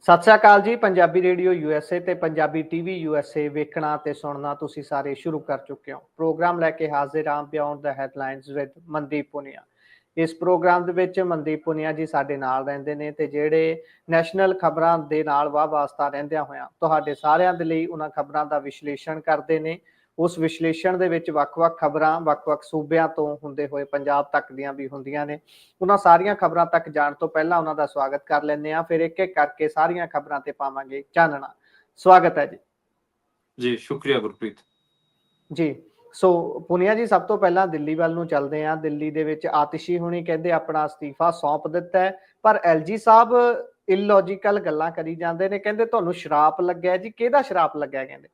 ਸਤਿ ਸ੍ਰੀ ਅਕਾਲ ਜੀ। Punjabi radio USA ਤੇ Punjabi TV USA ਵੇਖਣਾ ਤੇ ਸੁਣਨਾ ਤੁਸੀਂ ਸਾਰੇ ਸ਼ੁਰੂ ਕਰ ਚੁੱਕੇ ਹੋ। ਪ੍ਰੋਗਰਾਮ ਲੈ ਕੇ ਹਾਜ਼ਰ ਹਾਂ beyond the headlines with Mandeep Punia. ਇਸ ਪ੍ਰੋਗਰਾਮ ਦੇ ਵਿੱਚ ਮਨਦੀਪ ਪੁਨੀਆ ਜੀ ਸਾਡੇ ਨਾਲ ਰਹਿੰਦੇ ਨੇ ਤੇ ਜਿਹੜੇ ਨੈਸ਼ਨਲ ਖਬਰਾਂ ਦੇ ਨਾਲ ਵਾਹ ਵਾਸਤਾ ਰਹਿੰਦਿਆਂ ਹੋਇਆਂ ਤੁਹਾਡੇ ਸਾਰਿਆਂ ਦੇ ਲਈ ਉਹਨਾਂ ਖਬਰਾਂ ਦਾ ਵਿਸ਼ਲੇਸ਼ਣ ਕਰਦੇ ਨੇ। ਉਸ ਵਿਸ਼ਲੇਸ਼ਣ ਦੇ ਵਿੱਚ ਵੱਖ-ਵੱਖ ਖਬਰਾਂ ਵੱਖ-ਵੱਖ ਸੂਬਿਆਂ ਤੋਂ ਹੁੰਦੇ ਹੋਏ ਪੰਜਾਬ ਤੱਕ ਦੀਆਂ ਵੀ ਹੁੰਦੀਆਂ ਨੇ। ਉਹਨਾਂ ਸਾਰੀਆਂ ਖਬਰਾਂ ਤੱਕ ਜਾਣ ਤੋਂ ਪਹਿਲਾਂ ਉਹਨਾਂ ਦਾ ਸਵਾਗਤ ਕਰ ਲੈਂਦੇ ਹਾਂ, ਫਿਰ ਇੱਕ-ਇੱਕ ਕਰਕੇ ਸਾਰੀਆਂ ਖਬਰਾਂ ਤੇ ਪਾਵਾਂਗੇ ਚਾਨਣਾ। ਸਵਾਗਤ ਹੈ ਜੀ। ਜੀ ਸ਼ੁਕਰੀਆ ਗੁਰਪ੍ਰੀਤ ਜੀ। ਸੋ ਪੁਨੀਆ ਜੀ, ਸਭ ਤੋਂ ਪਹਿਲਾਂ ਦਿੱਲੀ ਵੱਲ ਨੂੰ ਚੱਲਦੇ ਹਾਂ। ਦਿੱਲੀ ਦੇ ਵਿੱਚ ਆਤਿਸ਼ੀ ਹੁਣੀ ਕਹਿੰਦੇ ਆਪਣਾ ਅਸਤੀਫਾ ਸੌਂਪ ਦਿੱਤਾ ਹੈ, ਪਰ ਐਲਜੀ ਸਾਹਿਬ ਇਲੌਜੀਕਲ ਗੱਲਾਂ ਕਰੀ ਜਾਂਦੇ ਨੇ। ਕਹਿੰਦੇ ਤੁਹਾਨੂੰ ਸ਼ਰਾਪ ਲੱਗਿਆ ਜੀ। ਕਿਹਦਾ ਸ਼ਰਾਪ ਲੱਗਿਆ ਕਹਿੰਦੇ?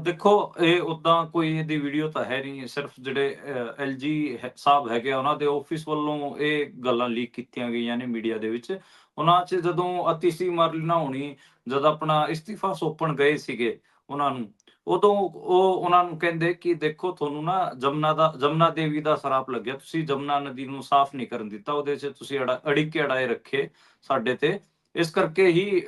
ਦੇਖੋ, ਇਹ ਉਦਾਂ ਕੋਈ ਇਹਦੀ ਵੀਡੀਓ ਤਾਂ ਹੈ ਨਹੀਂ। ਸਿਰਫ ਜਿਹੜੇ ਐਲਜੀ ਸਾਹਿਬ ਹੈਗੇ ਆ ਉਹਨਾਂ ਦੇ ਆਫਿਸ ਵੱਲੋਂ ਇਹ ਗੱਲਾਂ ਲੀਕ ਕੀਤੀਆਂ ਗਈਆਂ ਨੇ ਮੀਡੀਆ ਦੇ ਵਿੱਚ। ਉਹਨਾਂ 'ਚ ਜਦੋਂ ਅਤੀਸ਼ੀ ਮਰਲੀਨਾ ਹੋਣੀ ਜਦ ਆਪਣਾ ਇਸਤੀਫਾ ਸੌਂਪਣ ਗਏ ਸੀਗੇ ਉਹਨਾਂ ਨੂੰ, ਉਦੋਂ ਉਹ ਉਹਨਾਂ ਨੂੰ ਕਹਿੰਦੇ ਕਿ ਦੇਖੋ ਤੁਹਾਨੂੰ ਨਾ ਜਮਨਾ ਦੇਵੀ ਦਾ ਸ਼ਰਾਪ ਲੱਗਿਆ। ਤੁਸੀਂ ਜਮਨਾ ਨਦੀ ਨੂੰ ਸਾਫ਼ ਨਹੀਂ ਕਰਨ ਦਿੱਤਾ, ਉਹਦੇ 'ਚ ਤੁਸੀਂ ਅੜਿੱਕੇ ਅੜਾਏ ਰੱਖੇ ਸਾਡੇ ਤੇ, ਇਸ ਕਰਕੇ ਹੀ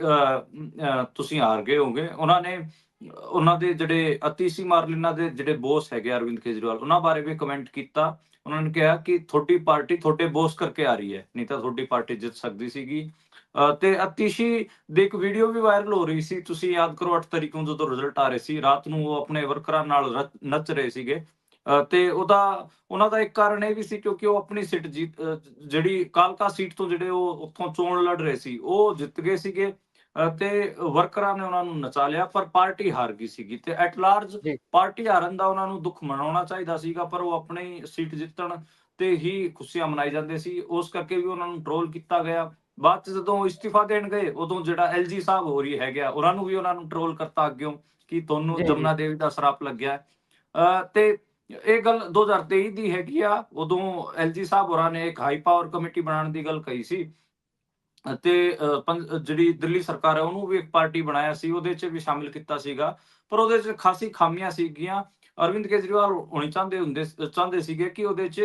ਤੁਸੀਂ ਹਾਰ ਗਏ ਹੋਗੇ। ਉਹਨਾਂ ਦੇ ਜਿਹੜੇ ਅਤੀਸ਼ੀ ਮਾਰਲੀਨਾ ਦੇ ਜਿਹੜੇ ਬੋਸ ਹੈਗੇ ਅਰਵਿੰਦ ਕੇਜਰੀਵਾਲ, ਉਹਨਾਂ ਬਾਰੇ ਵੀ ਕਮੈਂਟ ਕੀਤਾ। ਉਹਨਾਂ ਨੇ ਕਿਹਾ ਕਿ ਤੁਹਾਡੀ ਪਾਰਟੀ ਤੁਹਾਡੇ ਬੋਸ ਕਰਕੇ ਆ ਰਹੀ ਹੈ, ਨਹੀਂ ਤਾਂ ਤੁਹਾਡੀ ਪਾਰਟੀ ਜਿੱਤ ਸਕਦੀ ਸੀਗੀ। ਤੇ ਅਤੀਸ਼ੀ ਦੀ ਇੱਕ ਵੀਡੀਓ ਵੀ ਵਾਇਰਲ ਹੋ ਰਹੀ ਸੀ, ਤੁਸੀਂ ਯਾਦ ਕਰੋ 8 ਤਰੀਕ ਨੂੰ ਜਦੋਂ ਰਿਜ਼ਲਟ ਆ ਰਹੇ ਸੀ, ਰਾਤ ਨੂੰ ਉਹ ਆਪਣੇ ਵਰਕਰਾਂ ਨਾਲ ਨੱਚ ਰਹੇ ਸੀਗੇ। ਤੇ ਉਹਨਾਂ ਦਾ ਇੱਕ ਕਾਰਨ ਇਹ ਵੀ ਸੀ ਕਿਉਂਕਿ ਉਹ ਆਪਣੀ ਸੀਟ ਜਿਹੜੀ ਕਾਲਕਾ ਸੀਟ ਤੋਂ ਜਿਹੜੇ ਉਹ ਉੱਥੋਂ ਚੋਣ ਲੜ ਰਹੇ ਸੀ ਉਹ ਜਿੱਤ ਗਏ ਸੀਗੇ। ਤੇ ਵਰਕਰਾਂ ਨੇ ਉਹਨਾਂ ਨੂੰ ਨਚਾ ਲਿਆ, ਪਰ ਪਾਰਟੀ ਹਾਰ ਗਈ ਸੀਗੀ। ਤੇ ਐਟ ਲਾਰਜ ਪਾਰਟੀ ਹਾਰਨ ਦਾ ਉਹਨਾਂ ਨੂੰ ਦੁੱਖ ਮਨਾਉਣਾ ਚਾਹੀਦਾ ਸੀਗਾ, ਪਰ ਉਹ ਆਪਣੀ ਸੀਟ ਜਿੱਤਣ ਤੇ ਹੀ ਖੁਸ਼ੀਆਂ ਮਨਾਈ ਜਾਂਦੇ ਸੀ। ਉਸ ਕਰਕੇ ਵੀ ਉਹਨਾਂ ਨੂੰ ਟ੍ਰੋਲ ਕੀਤਾ ਗਿਆ। ਬਾਅਦ ਚ ਜਦੋਂ ਇਸਤੀਫਾ ਦੇਣ ਗਏ ਉਦੋਂ ਜਿਹੜਾ ਐਲਜੀ ਸਾਹਿਬ ਹੋ ਰਹੀ ਹੈਗੇ ਆ ਉਹਨਾਂ ਨੂੰ ਟ੍ਰੋਲ ਕਰਤਾ ਅੱਗਿਓਂ ਕਿ ਤੁਹਾਨੂੰ ਜਮਨਾ ਦੇਵੀ ਦਾ ਸ਼ਰਾਪ ਲੱਗਿਆ। ਤੇ ਇਹ ਗੱਲ 2023 ਦੀ ਹੈਗੀ ਆ। ਉਦੋਂ ਐਲਜੀ ਸਾਹਿਬ ਹੋਰਾਂ ਨੇ ਇੱਕ ਹਾਈ ਪਾਵਰ ਕਮੇਟੀ ਬਣਾਉਣ ਦੀ ਗੱਲ ਕਹੀ ਸੀ ਤੇ ਜਿਹੜੀ ਦਿੱਲੀ ਸਰਕਾਰ ਹੈ ਉਹਨੂੰ ਵੀ ਇੱਕ ਪਾਰਟੀ ਬਣਾਇਆ ਸੀ, ਉਹਦੇ 'ਚ ਵੀ ਸ਼ਾਮਿਲ ਕੀਤਾ ਸੀਗਾ, ਪਰ ਉਹਦੇ 'ਚ ਖਾਸੀ ਖਾਮੀਆਂ ਸੀਗੀਆਂ। ਅਰਵਿੰਦ ਕੇਜਰੀਵਾਲ ਹੋਣੀ ਚਾਹੁੰਦੇ ਸੀਗੇ ਕਿ ਉਹਦੇ 'ਚ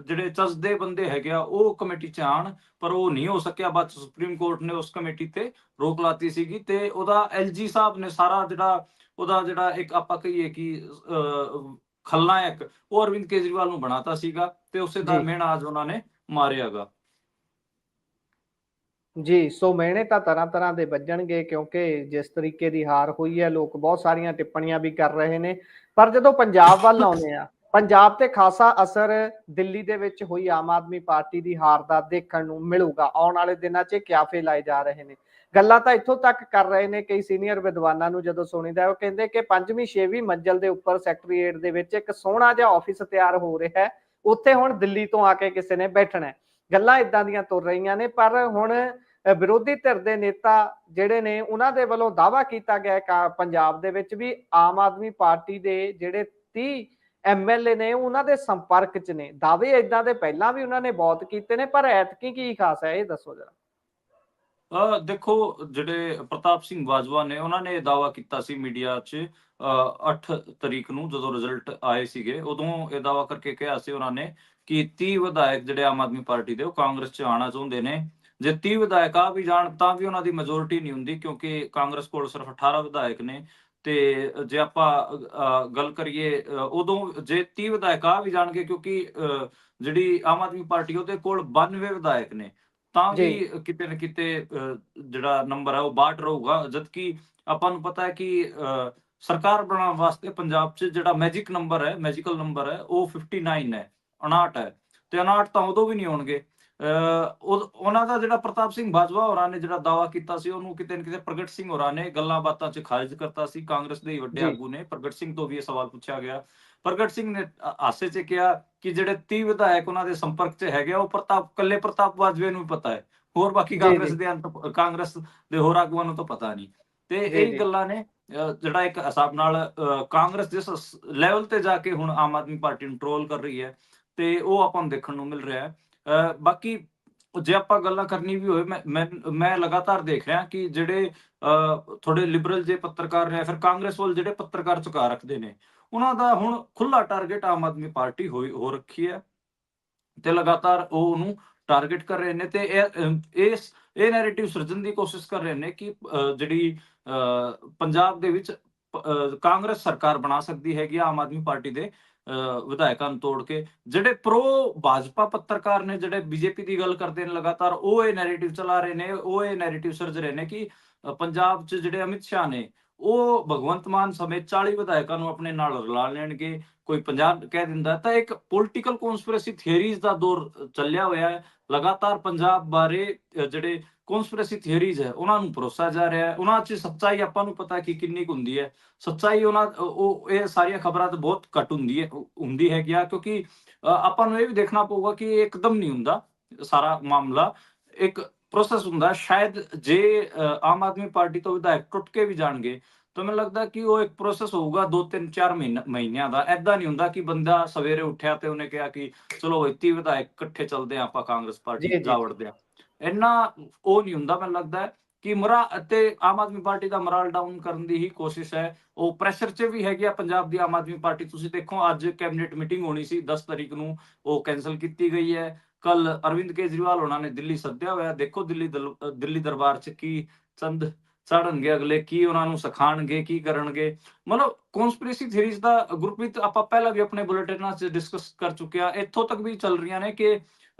ਜਿਹੜੇ ਚਸਦੇ ਬੰਦੇ ਹੈਗੇ ਆ ਉਹ ਕਮੇਟੀ 'ਚ ਆਣ, ਪਰ ਉਹ ਨਹੀਂ ਹੋ ਸਕਿਆ। ਬਾਅਦ 'ਚ ਸੁਪਰੀਮ ਕੋਰਟ ਨੇ ਉਸ ਕਮੇਟੀ ਤੇ ਰੋਕ ਲਾਤੀ ਸੀਗੀ ਤੇ ਉਹਦਾ ਐਲਜੀ ਸਾਹਿਬ ਨੇ ਸਾਰਾ ਉਹਦਾ ਜਿਹੜਾ ਇੱਕ ਆਪਾਂ ਕਹੀਏ ਕਿ ਖਲਨਾਇਕ ਉਹ ਅਰਵਿੰਦ ਕੇਜਰੀਵਾਲ ਨੂੰ ਬਣਾਤਾ ਸੀਗਾ ਤੇ ਉਸੇ ਦਾ ਮਿਹਣਾ ਅੱਜ ਉਹਨਾਂ ਨੇ ਮਾਰਿਆਗਾ। ਜੀ। ਸੋ ਮਿਹਣੇ ਤਾਂ ਤਰ੍ਹਾਂ ਦੇ ਵੱਜਣਗੇ ਕਿਉਂਕਿ ਜਿਸ ਤਰੀਕੇ ਦੀ ਹਾਰ ਹੋਈ ਹੈ ਲੋਕ ਬਹੁਤ ਸਾਰੀਆਂ ਟਿੱਪਣੀਆਂ ਵੀ ਕਰ ਰਹੇ ਨੇ। ਪਰ ਜਦੋਂ ਪੰਜਾਬ ਵੱਲ ਆਉਂਦੇ ਆ, ਪੰਜਾਬ ਤੇ ਖਾਸਾ ਅਸਰ ਦਿੱਲੀ ਦੇ ਵਿੱਚ ਹੋਈ ਆਮ ਆਦਮੀ ਪਾਰਟੀ ਦੀ ਹਾਰ ਦਾ ਦੇਖਣ ਨੂੰ ਮਿਲੂਗਾ। ਆਉਣ ਵਾਲੇ ਦਿਨਾਂ 'ਚ ਕਿਆਫੇ ਲਾਏ ਜਾ ਰਹੇ ਨੇ। ਗੱਲਾਂ ਤਾਂ ਇੱਥੋਂ ਤੱਕ ਕਰ ਰਹੇ ਨੇ ਕਈ ਸੀਨੀਅਰ ਵਿਦਵਾਨਾਂ ਨੂੰ ਜਦੋਂ ਸੁਣੀਦਾ, ਉਹ ਕਹਿੰਦੇ ਕਿ 5ਵੀਂ 6ਵੀਂ ਮੰਜ਼ਲ ਦੇ ਉੱਪਰ ਸੈਕਟਰੀਏਟ ਦੇ ਵਿੱਚ ਇੱਕ ਸੋਹਣਾ ਜਿਹਾ ਆਫਿਸ ਤਿਆਰ ਹੋ ਰਿਹਾ ਹੈ, ਉੱਥੇ ਹੁਣ ਦਿੱਲੀ ਤੋਂ ਆ ਕੇ ਕਿਸੇ ਨੇ ਬੈਠਣਾ। ਗੱਲਾਂ ਇਦਾਂ ਦੀਆਂ ਤੁਰ ਰਹੀਆਂ ਨੇ। ਪਰ ਹੁਣ ਵਿਰੋਧੀ ਧਿਰ ਦੇ ਨੇਤਾ ਜਿਹੜੇ ਨੇ ਉਹਨਾਂ ਦੇ ਵੱਲੋਂ ਦਾਅਵਾ ਕੀਤਾ ਗਿਆ ਪੰਜਾਬ ਦੇ ਵਿੱਚ ਵੀ ਆਮ ਆਦਮੀ ਪਾਰਟੀ ਦੇ ਜਿਹੜੇ 30 ਐਮਐਲਏ ਨੇ ਉਹਨਾਂ ਦੇ ਸੰਪਰਕ 'ਚ ਨੇ। ਦਾਅਵੇ ਇਦਾਂ ਦੇ ਪਹਿਲਾਂ ਵੀ ਉਹਨਾਂ ਨੇ ਬਹੁਤ ਕੀਤੇ ਨੇ, ਪਰ ਐਤਕੀ ਕੀ ਖਾਸ ਹੈ ਇਹ ਦੱਸੋ ਜਰਾ। ਦੇਖੋ, ਜਿਹੜੇ ਪ੍ਰਤਾਪ ਸਿੰਘ ਬਾਜਵਾ ਨੇ ਉਹਨਾਂ ਨੇ ਦਾਅਵਾ ਕੀਤਾ ਸੀ ਮੀਡੀਆ 'ਚ 8 ਤਰੀਕ ਨੂੰ ਜਦੋਂ ਰਿਜ਼ਲਟ ਆਏ ਸੀਗੇ, ਉਦੋਂ ਇਹ ਦਾਅਵਾ ਕਰਕੇ ਕਿਹਾ ਸੀ ਉਹਨਾਂ ਨੇ ਕਿ 30 ਵਿਧਾਇਕ ਜਿਹੜੇ ਆਮ ਆਦਮੀ ਪਾਰਟੀ ਦੇ ਉਹ ਕਾਂਗਰਸ 'ਚ ਆਉਣਾ ਚਾਹੁੰਦੇ ਨੇ। ਜੇ 30 ਵਿਧਾਇਕ ਆ ਵੀ ਜਾਣ ਤਾਂ ਵੀ ਉਹਨਾਂ ਦੀ ਮੈਜੋਰਿਟੀ ਨਹੀਂ ਹੁੰਦੀ, ਕਿਉਂਕਿ ਕਾਂਗਰਸ ਕੋਲ ਸਿਰਫ 18 ਵਿਧਾਇਕ ਨੇ। ਤੇ ਜੇ ਆਪਾਂ ਗੱਲ ਕਰੀਏ ਉਦੋਂ ਜੇ 30 ਵਿਧਾਇਕ ਆ ਵੀ ਜਾਣਗੇ, ਕਿਉਂਕਿ ਜਿਹੜੀ ਆਮ ਆਦਮੀ ਪਾਰਟੀ ਉਹਦੇ ਕੋਲ 92 ਵਿਧਾਇਕ ਨੇ, ਤਾਂ ਵੀ ਕਿਤੇ ਨਾ ਕਿਤੇ ਜਿਹੜਾ ਨੰਬਰ ਹੈ ਉਹ 62 ਰਹੂਗਾ। ਜਦਕਿ ਆਪਾਂ ਨੂੰ ਪਤਾ ਹੈ ਕਿ ਸਰਕਾਰ ਬਣਾਉਣ ਵਾਸਤੇ ਪੰਜਾਬ 'ਚ ਜਿਹੜਾ ਮੈਜਿਕਲ ਨੰਬਰ ਹੈ ਉਹ 59 ਹੈ, 59 ਹੈ। ਤੇ 59 ਤਾਂ ਉਦੋਂ ਵੀ ਨਹੀਂ ਹੋਣਗੇ। ਉਹਨਾਂ ਦਾ ਜਿਹੜਾ ਪ੍ਰਤਾਪ ਸਿੰਘ ਬਾਜਵਾ ਹੋਰਾਂ ਨੇ ਜਿਹੜਾ ਦਾਅਵਾ ਕੀਤਾ ਸੀ ਉਹਨੂੰ ਕਿਤੇ ਨਾ ਕਿਤੇ ਪ੍ਰਗਟ ਸਿੰਘ ਹੋਰਾਂ ਨੇ ਗੱਲਾਂ ਬਾਤਾਂ 'ਚ ਖਾਰਿਜ ਕਰਤਾ ਸੀ। ਕਾਂਗਰਸ ਦੇ ਵੱਡੇ ਆਗੂ ਨੇ ਪ੍ਰਗਟ ਸਿੰਘ ਤੋਂ ਵੀ ਇਹ ਸਵਾਲ ਪੁੱਛਿਆ ਗਿਆ। ਪ੍ਰਗਟ ਸਿੰਘ ਨੇ ਹਾਸੇ 'ਚ ਕਿਹਾ ਕਿ ਜਿਹੜੇ 30 ਵਿਧਾਇਕ ਉਹਨਾਂ ਦੇ ਸੰਪਰਕ 'ਚ ਹੈਗੇ ਉਹ ਕੱਲੇ ਪ੍ਰਤਾਪ ਬਾਜਵੇ ਨੂੰ ਪਤਾ ਹੈ, ਹੋਰ ਬਾਕੀ ਕਾਂਗਰਸ ਦੇ ਹੋਰ ਆਗੂਆਂ ਨੂੰ ਤਾਂ ਪਤਾ ਨਹੀਂ। ਤੇ ਇਹ ਗੱਲਾਂ ਨੇ ਜਿਹੜਾ ਇੱਕ ਹਿਸਾਬ ਨਾਲ ਕਾਂਗਰਸ ਜਿਸ ਲੈਵਲ ਤੇ ਜਾ ਕੇ ਹੁਣ ਆਮ ਆਦਮੀ ਪਾਰਟੀ ਨੂੰ ਟ੍ਰੋਲ ਕਰ ਰਹੀ ਹੈ ਤੇ ਉਹ ਆਪਾਂ ਨੂੰ ਦੇਖਣ ਨੂੰ ਮਿਲ ਰਿਹਾ ਹੈ। ਬਾਕੀ ਜੇ ਆਪਾਂ ਗੱਲਾਂ ਕਰਨੀ ਵੀ ਹੋਵੇ, ਮੈਂ ਲਗਾਤਾਰ ਦੇਖ ਰਿਹਾ ਕਿ ਜਿਹੜੇ ਥੋੜੇ ਲਿਬਰਲ ਜੇ ਪੱਤਰਕਾਰ ਨੇ, ਫਿਰ ਕਾਂਗਰਸ ਵੱਲ ਜਿਹੜੇ ਪੱਤਰਕਾਰ ਝੁਕਾ ਰੱਖਦੇ ਨੇ, ਉਹਨਾਂ ਦਾ ਹੁਣ ਖੁੱਲਾ ਟਾਰਗੇਟ ਆਮ ਆਦਮੀ ਪਾਰਟੀ ਹੋ ਰੱਖੀ ਹੈ ਤੇ ਲਗਾਤਾਰ ਉਹ ਉਹਨੂੰ ਟਾਰਗੇਟ ਕਰ ਰਹੇ ਨੇ ਤੇ ਇਹ ਨੈਰੇਟਿਵ ਸਿਰਜਣ ਦੀ ਕੋਸ਼ਿਸ਼ ਕਰ ਰਹੇ ਨੇ ਕਿ ਜਿਹੜੀ ਪੰਜਾਬ ਦੇ ਵਿੱਚ ਕਾਂਗਰਸ ਸਰਕਾਰ ਬਣਾ ਸਕਦੀ ਹੈਗੀ ਆਮ ਆਦਮੀ ਪਾਰਟੀ ਦੇ ਵਿਧਾਇਕਾਂ ਨੂੰ ਤੋੜ ਕੇ। ਜਿਹੜੇ ਪ੍ਰੋ ਭਾਜਪਾ ਪੱਤਰਕਾਰ ਨੇ, ਜਿਹੜੇ ਬੀਜੇਪੀ ਦੀ ਗੱਲ ਕਰਦੇ ਨੇ ਲਗਾਤਾਰ, ਉਹ ਇਹ ਨੈਰੇਟਿਵ ਚਲਾ ਰਹੇ ਨੇ, ਉਹ ਇਹ ਨੈਰੇਟਿਵ ਸਿਰਜ ਰਹੇ ਨੇ ਕਿ ਪੰਜਾਬ 'ਚ ਜਿਹੜੇ ਅਮਿਤ ਸ਼ਾਹ ਨੇ ਉਹ ਭਗਵੰਤ ਮਾਨ ਸਮੇਤ 40 ਵਿਧਾਇਕਾਂ ਨੂੰ ਆਪਣੇ ਨਾਲ ਰਲਾ ਲੈਣਗੇ, ਕੋਈ 50 ਕਹਿ ਦਿੰਦਾ। ਤਾਂ ਇੱਕ ਪੋਲੀਟੀਕਲ ਕਨਸਪੀਰੇਸੀ ਥਿਊਰੀਜ਼ ਦਾ ਦੌਰ ਚੱਲਿਆ ਹੋਇਆ ਹੈ ਲਗਾਤਾਰ ਪੰਜਾਬ ਬਾਰੇ। ਜਿਹੜੇ ਕਨਸਪੀਰੇਸੀ ਥਿਊਰੀਜ਼ ਹੈ ਉਹਨਾਂ ਨੂੰ ਪਰੋਸਿਆ ਜਾ ਰਿਹਾ ਹੈ, ਉਹਨਾਂ 'ਚ ਸੱਚਾਈ ਆਪਾਂ ਨੂੰ ਪਤਾ ਕਿ ਕਿੰਨੀ ਕੁ ਹੁੰਦੀ ਹੈ। ਸੱਚਾਈ ਇਹ ਸਾਰੀਆਂ ਖਬਰਾਂ ਤਾਂ ਬਹੁਤ ਘੱਟ ਹੁੰਦੀ ਹੈਗੀ ਆ, ਕਿਉਂਕਿ ਆਪਾਂ ਨੂੰ ਇਹ ਵੀ ਦੇਖਣਾ ਪਊਗਾ ਕਿ ਇਹ ਇੱਕਦਮ ਨਹੀਂ ਹੁੰਦਾ ਸਾਰਾ ਮਾਮਲਾ, ਇੱਕ ਪ੍ਰੋਸੈਸ ਹੁੰਦਾ। ਸ਼ਾਇਦ ਜੇ ਆਮ ਆਦਮੀ ਪਾਰਟੀ ਤੋਂ ਵਿਧਾਇਕ ਟੁੱਟ ਕੇ ਵੀ ਜਾਣਗੇ ਤਾਂ ਮੈਨੂੰ ਲੱਗਦਾ ਕਿ ਉਹ ਇੱਕ ਪ੍ਰੋਸੈਸ ਹੋਊਗਾ 2-3-4 ਮਹੀਨਿਆਂ ਦਾ। ਏਦਾਂ ਨਹੀਂ ਹੁੰਦਾ ਕਿ ਬੰਦਾ ਸਵੇਰੇ ਉੱਠਿਆ ਤੇ ਉਹਨੇ ਕਿਹਾ ਕਿ ਚਲੋ 31 ਵਿਧਾਇਕ ਇਕੱਠੇ ਚੱਲਦੇ ਆ, ਆਪਾਂ ਕਾਂਗਰਸ ਪਾਰਟੀ ਜੀ ਜਾ ਜੀ ਵੜਦੇ ਆ। ਇੰਨਾ ਉਹ ਨਹੀਂ ਹੁੰਦਾ। ਮੈਨੂੰ ਲੱਗਦਾ ਹੈ ਕਿ ਅਤੇ ਆਮ ਆਦਮੀ ਪਾਰਟੀ ਦਾ ਮੋਰਲ ਡਾਊਨ ਕਰਨ ਦੀ ਹੀ ਕੋਸ਼ਿਸ਼ ਹੈ। ਉਹ ਪ੍ਰੈਸ਼ਰ 'ਚ ਵੀ ਹੈਗੀ ਆ ਪੰਜਾਬ ਦੀ ਆਮ ਆਦਮੀ ਪਾਰਟੀ। ਤੁਸੀਂ ਦੇਖੋ ਅੱਜ ਕੈਬਨਿਟ ਮੀਟਿੰਗ ਹੋਣੀ ਸੀ 10 ਤਰੀਕ ਨੂੰ, ਉਹ ਕੈਂਸਲ ਕੀਤੀ ਗਈ ਹੈ। ਕੱਲ ਅਰਵਿੰਦ ਕੇਜਰੀਵਾਲ ਉਹਨਾਂ ਨੇ ਦਿੱਲੀ ਸੱਦਿਆ ਹੋਇਆ। ਦੇਖੋ ਦਿੱਲੀ ਦਰਬਾਰ 'ਚ ਕੀ ਚੰਦ ਚੜਨਗੇ ਅਗਲੇ, ਕੀ ਉਹਨਾਂ ਨੂੰ ਸਿਖਾਣਗੇ, ਕੀ ਕਰਨਗੇ। ਮਤਲਬ ਕਨਸਪੀਰੇਸੀ ਥਿਊਰੀਜ਼ ਦਾ ਗੁਰਪ੍ਰੀਤ ਆਪਾਂ ਪਹਿਲਾਂ ਵੀ ਆਪਣੇ ਬੁਲੇਟਿਨਾਂ 'ਚ ਡਿਸਕਸ ਕਰ ਚੁੱਕੇ ਆ। ਇੱਥੋਂ ਤੱਕ ਵੀ ਚੱਲ ਰਹੀਆਂ ਨੇ ਕਿ